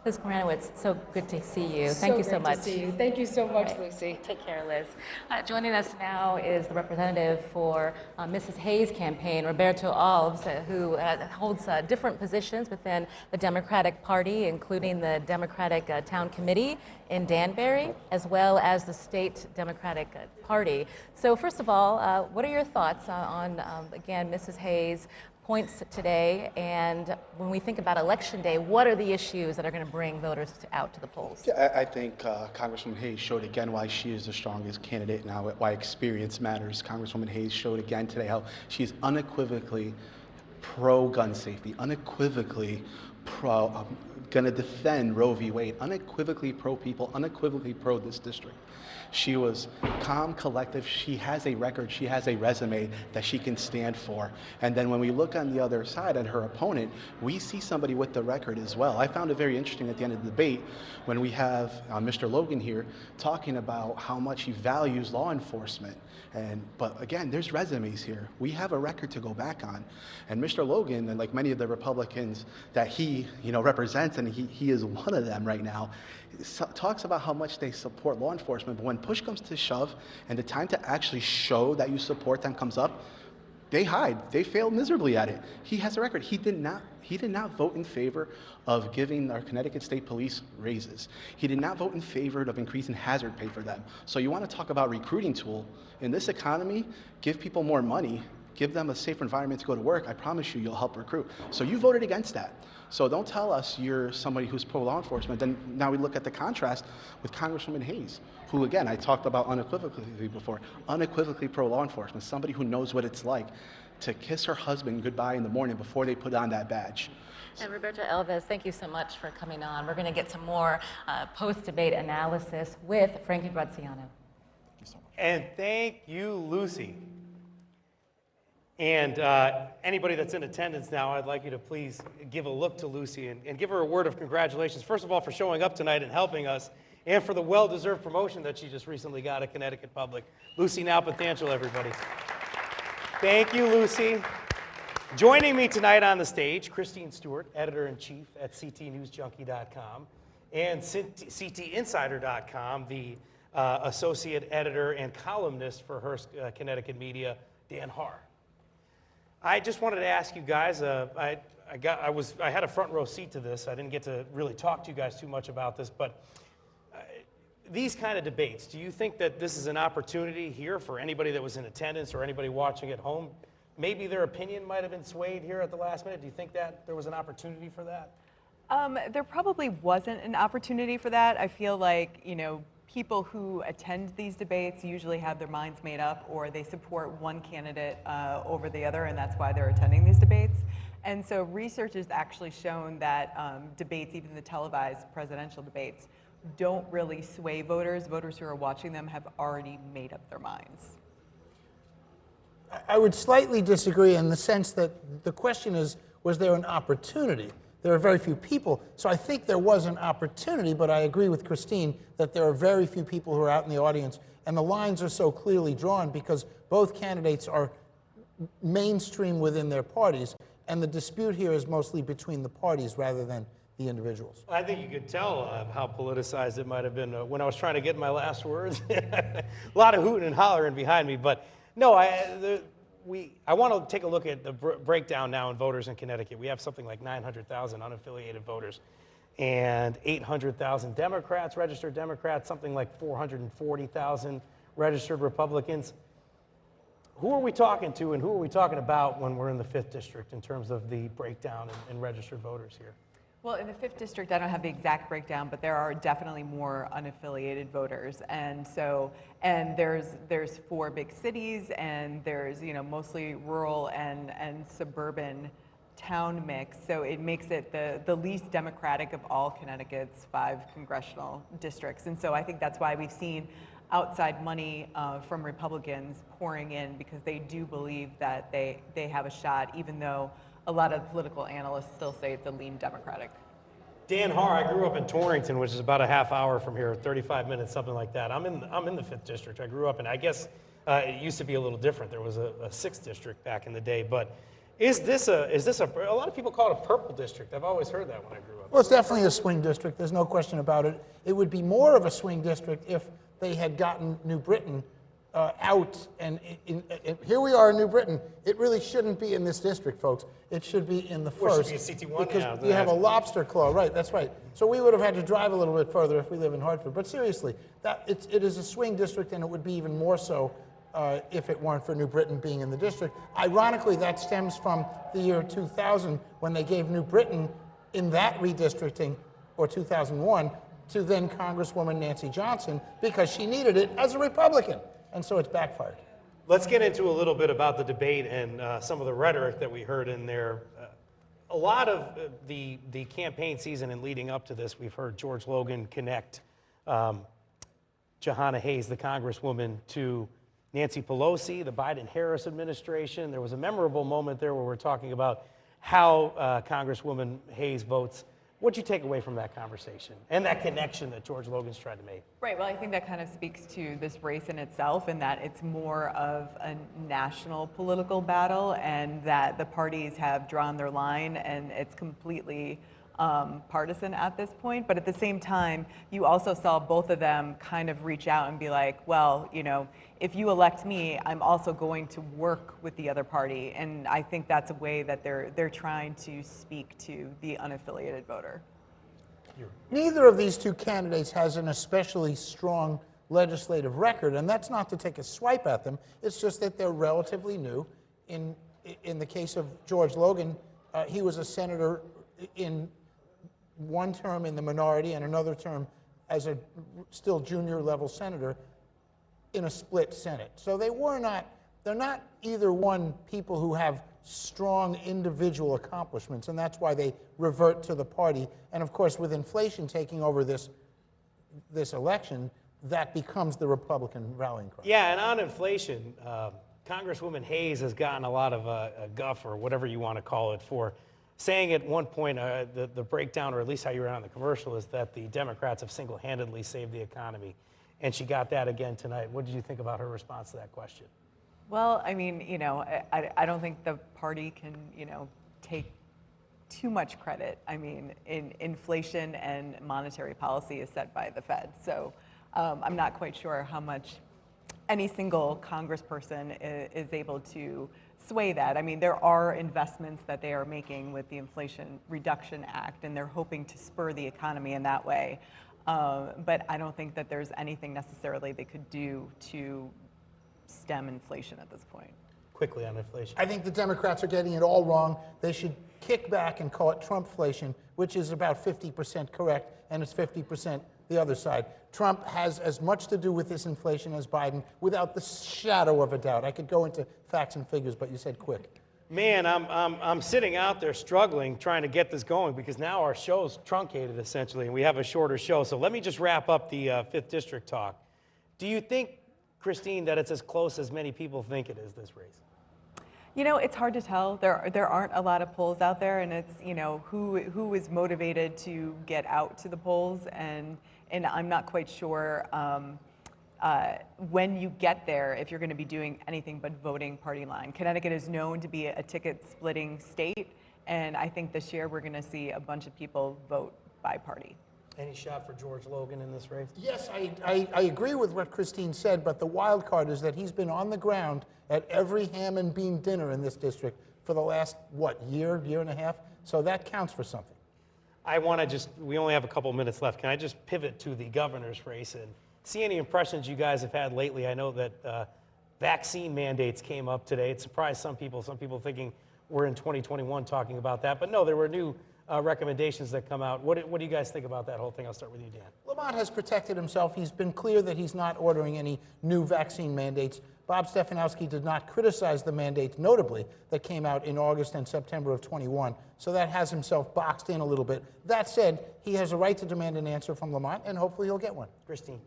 Liz Koranowitz, so good to see you. Thank you so much. To see you. Thank you so much, Lucy. Take care, Liz. Joining us now is the representative for Mrs. Hayes' campaign, Roberto Alves, who holds different positions within the Democratic Party, including the Democratic Town Committee in Danbury, as well as the State Democratic Party. So first of all, what are your thoughts on again, Mrs. Hayes' points today, and when we think about Election Day, what are the issues that are going to bring voters out to the polls? Yeah, I think Congresswoman Hayes showed again why she is the strongest candidate now, why experience matters. Congresswoman Hayes showed again today how she's unequivocally pro-gun safety, unequivocally going to defend Roe v. Wade, unequivocally pro-people, unequivocally pro this district. She was calm, collective. She has a record. She has a resume that she can stand for. And then when we look on the other side at her opponent, we see somebody with the record as well. I found it very interesting at the end of the debate when we have Mr. Logan here talking about how much he values law enforcement. But again, there's resumes here. We have a record to go back on. And Mr. Logan, and like many of the Republicans that he represents, and he is one of them right now, talks about how much they support law enforcement. But when push comes to shove and the time to actually show that you support them comes up, they hide. They fail miserably at it. He has a record. He did not vote in favor of giving our Connecticut State Police raises. He did not vote in favor of increasing hazard pay for them. So you want to talk about recruiting tool. In this economy, give people more money, give them a safer environment to go to work. I promise you'll help recruit. So you voted against that. So don't tell us you're somebody who's pro-law enforcement. Then now we look at the contrast with Congresswoman Hayes, who, again, I talked about unequivocally before, unequivocally pro-law enforcement, somebody who knows what it's like to kiss her husband goodbye in the morning before they put on that badge. And Roberto Alves, thank you so much for coming on. We're going to get some more post-debate analysis with Frankie Graziano. And thank you, Lucy. And anybody that's in attendance now, I'd like you to please give a look to Lucy and give her a word of congratulations, first of all, for showing up tonight and helping us, and for the well-deserved promotion that she just recently got at Connecticut Public. Lucy Nalpathanchel, everybody. Thank you, Lucy. Joining me tonight on the stage, Christine Stewart, editor-in-chief at CTNewsJunkie.com, and CTInsider.com, the associate editor and columnist for Hearst Connecticut Media, Dan Haar. I just wanted to ask you guys, I had a front row seat to this. I didn't get to really talk to you guys too much about this, but these kind of debates, do you think that this is an opportunity here for anybody that was in attendance or anybody watching at home maybe their opinion might have been swayed here at the last minute? Do you think that there was an opportunity for that? There probably wasn't an opportunity for that. I feel like, people who attend these debates usually have their minds made up, or they support one candidate over the other, and that's why they're attending these debates. And so research has actually shown that debates, even the televised presidential debates, don't really sway voters. Voters who are watching them have already made up their minds. I would slightly disagree in the sense that the question is, was there an opportunity? There are very few people, so I think there was an opportunity, but I agree with Christine that there are very few people who are out in the audience, and the lines are so clearly drawn because both candidates are mainstream within their parties, and the dispute here is mostly between the parties rather than the individuals. I think you could tell how politicized it might have been when I was trying to get my last words. A lot of hooting and hollering behind me, but no, I want to take a look at the breakdown now in voters in Connecticut. We have something like 900,000 unaffiliated voters and 800,000 Democrats, registered Democrats, something like 440,000 registered Republicans. Who are we talking to and who are we talking about when we're in the 5th district in terms of the breakdown in registered voters here? Well, in the 5th district, I don't have the exact breakdown, but there are definitely more unaffiliated voters, and there's 4 big cities, and there's mostly rural and suburban town mix, so it makes it the least democratic of all Connecticut's 5 congressional districts, and so I think that's why we've seen outside money from Republicans pouring in, because they do believe that they have a shot, even though a lot of political analysts still say it's a lean Democratic. Dan Haar, I grew up in Torrington, which is about a half hour from here, 35 minutes, something like that. I'm in the 5th district. I grew up in, I guess it used to be a little different. There was a 6th district back in the day, but is this a lot of people call it a purple district. I've always heard that when I grew up. Well, it's definitely a swing district. There's no question about it. It would be more of a swing district if they had gotten New Britain out, and here we are in New Britain. It really shouldn't be in this district, folks. It should be in the first. It should be a CT1 because now. you have a lobster claw, right? That's right. So we would have had to drive a little bit further if we live in Hartford. But seriously, it is a swing district, and it would be even more so if it weren't for New Britain being in the district. Ironically, that stems from the year 2000 when they gave New Britain in that redistricting, or 2001, to then Congresswoman Nancy Johnson because she needed it as a Republican. And so it's backfired. Let's get into a little bit about the debate and some of the rhetoric that we heard in there. A lot of the campaign season and leading up to this, we've heard George Logan connect Jahana Hayes, the Congresswoman, to Nancy Pelosi, the Biden-Harris administration. There was a memorable moment there where we're talking about how Congresswoman Hayes votes. What'd you take away from that conversation and that connection that George Logan's tried to make? Right, well, I think that kind of speaks to this race in itself, in that it's more of a national political battle, and that the parties have drawn their line, and it's completely partisan at this point. But at the same time, you also saw both of them kind of reach out and be like, well, if you elect me, I'm also going to work with the other party. And I think that's a way that they're trying to speak to the unaffiliated voter. Neither of these two candidates has an especially strong legislative record, and that's not to take a swipe at them. It's just that they're relatively new. In the case of George Logan, he was a senator in one term in the minority and another term as a still junior level senator in a split Senate. So they're not either one people who have strong individual accomplishments, and that's why they revert to the party. And of course, with inflation taking over this election, that becomes the Republican rallying cry. Yeah, and on inflation, Congresswoman Hayes has gotten a lot of guff, or whatever you want to call it, for saying at one point, the breakdown, or at least how you ran on the commercial, is that the Democrats have single-handedly saved the economy. And she got that again tonight. What did you think about her response to that question? Well, I mean, I don't think the party can, take too much credit. I mean, inflation and monetary policy is set by the Fed. So I'm not quite sure how much any single congressperson is able to sway that. I mean, there are investments that they are making with the Inflation Reduction Act, and they're hoping to spur the economy in that way. But I don't think that there's anything necessarily they could do to stem inflation at this point. quickly on inflation. I think the Democrats are getting it all wrong. They should kick back and call it Trumpflation, which is about 50% correct, and it's 50% the other side. Trump has as much to do with this inflation as Biden, without the shadow of a doubt. I could go into facts and figures, but you said quick. Man, I'm sitting out there struggling trying to get this going because now our show's truncated essentially and we have a shorter show. So let me just wrap up the 5th District talk. Do you think, Christine, that it's as close as many people think it is, this race? You know, it's hard to tell. There aren't a lot of polls out there, and it's, you know, who is motivated to get out to the polls, and I'm not quite sure when you get there if you're going to be doing anything but voting party line. Connecticut is known to be a ticket-splitting state, and I think this year we're going to see a bunch of people vote by party. Any shot for George Logan in this race? Yes, I agree with what Christine said, but the wild card is that he's been on the ground at every ham and bean dinner in this district for the last, year and a half? So that counts for something. I want to we only have a couple minutes left. Can I just pivot to the governor's race and see any impressions you guys have had lately? I know that vaccine mandates came up today. It surprised some people thinking we're in 2021 talking about that. But no, there were new recommendations that come out. What do you guys think about that whole thing? I'll start with you, Dan. Lamont has protected himself. He's been clear that he's not ordering any new vaccine mandates. Bob Stefanowski did not criticize the mandates, notably, that came out in August and September of 21. So that has himself boxed in a little bit. That said, he has a right to demand an answer from Lamont, and hopefully he'll get one. Christine.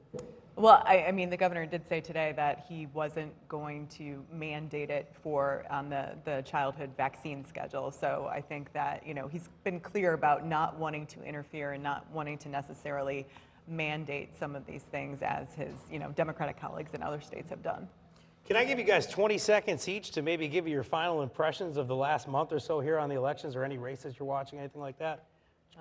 Well, I mean, the governor did say today that he wasn't going to mandate it on the childhood vaccine schedule. So I think that, you know, he's been clear about not wanting to interfere and not wanting to necessarily mandate some of these things as his, you know, Democratic colleagues in other states have done. Can I give you guys 20 seconds each to maybe give you your final impressions of the last month or so here on the elections, or any races you're watching, anything like that?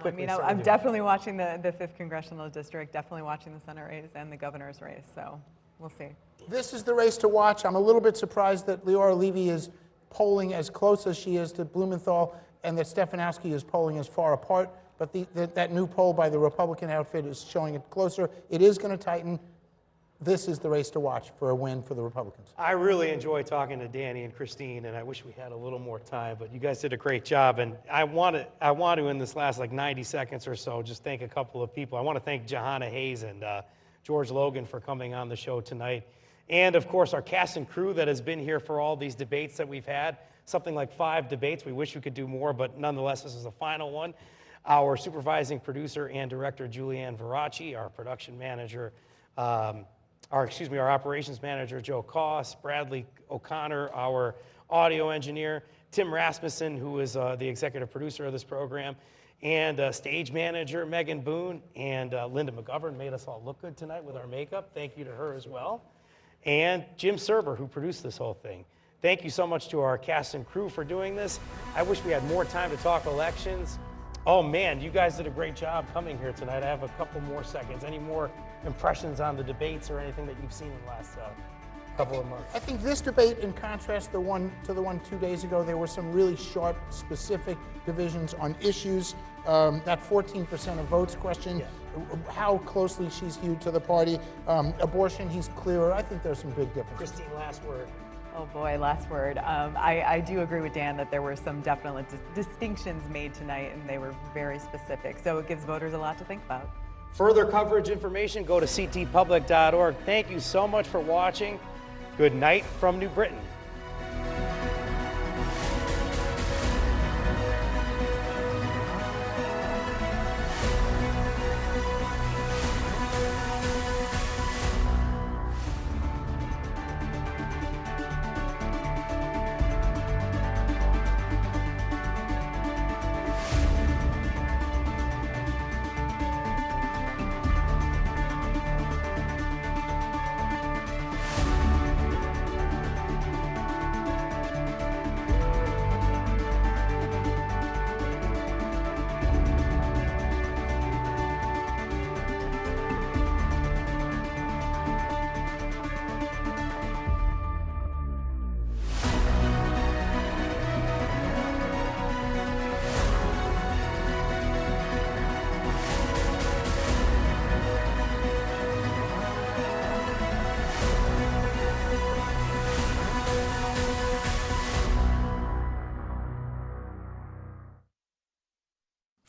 I mean, I'm definitely watching the 5th Congressional District, definitely watching the Senate race and the governor's race, so we'll see. This is the race to watch. I'm a little bit surprised that Leora Levy is polling as close as she is to Blumenthal, and that Stefanowski is polling as far apart, but that new poll by the Republican outfit is showing it closer. It is going to tighten. This is the race to watch for a win for the Republicans. I really enjoy talking to Danny and Christine, and I wish we had a little more time, but you guys did a great job. And I want to in this last 90 seconds or so, just thank a couple of people. I want to thank Johanna Hayes and George Logan for coming on the show tonight. And of course, our cast and crew that has been here for all these debates that we've had, something like 5 debates. We wish we could do more, but nonetheless, this is the final one. Our supervising producer and director, Julianne Veracci, our production manager, our operations manager, Joe Koss, Bradley O'Connor, our audio engineer, Tim Rasmussen, who is the executive producer of this program, and stage manager, Megan Boone, and Linda McGovern made us all look good tonight with our makeup. Thank you to her as well. And Jim Serber, who produced this whole thing. Thank you so much to our cast and crew for doing this. I wish we had more time to talk elections. Oh man, you guys did a great job coming here tonight. I have a couple more seconds. Any more impressions on the debates or anything that you've seen in the last couple of months? I think this debate, in contrast to the one 2 days ago, there were some really sharp, specific divisions on issues. That 14% of votes question, how closely she's hewed to the party. Abortion, he's clearer. I think there's some big differences. Christine, last word. Oh boy, last word. I do agree with Dan that there were some definite distinctions made tonight, and they were very specific. So it gives voters a lot to think about. Further coverage information, go to ctpublic.org. Thank you so much for watching. Good night from New Britain.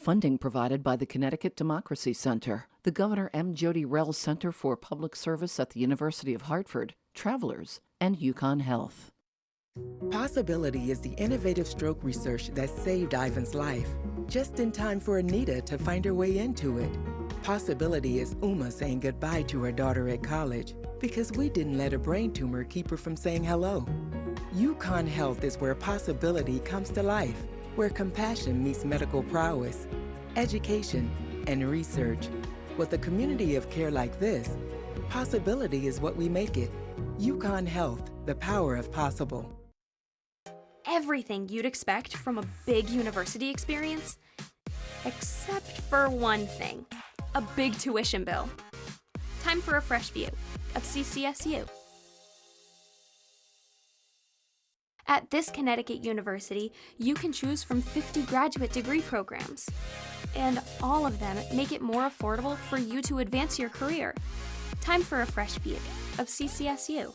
Funding provided by the Connecticut Democracy Center, the Governor M. Jody Rell Center for Public Service at the University of Hartford, Travelers, and UConn Health. Possibility is the innovative stroke research that saved Ivan's life, just in time for Anita to find her way into it. Possibility is Uma saying goodbye to her daughter at college because we didn't let a brain tumor keep her from saying hello. UConn Health is where possibility comes to life, where compassion meets medical prowess, education, and research. With a community of care like this, possibility is what we make it. UConn Health, the power of possible. Everything you'd expect from a big university experience, except for one thing, a big tuition bill. Time for a fresh view of CCSU. At this Connecticut university, you can choose from 50 graduate degree programs, and all of them make it more affordable for you to advance your career. Time for a fresh view of CCSU.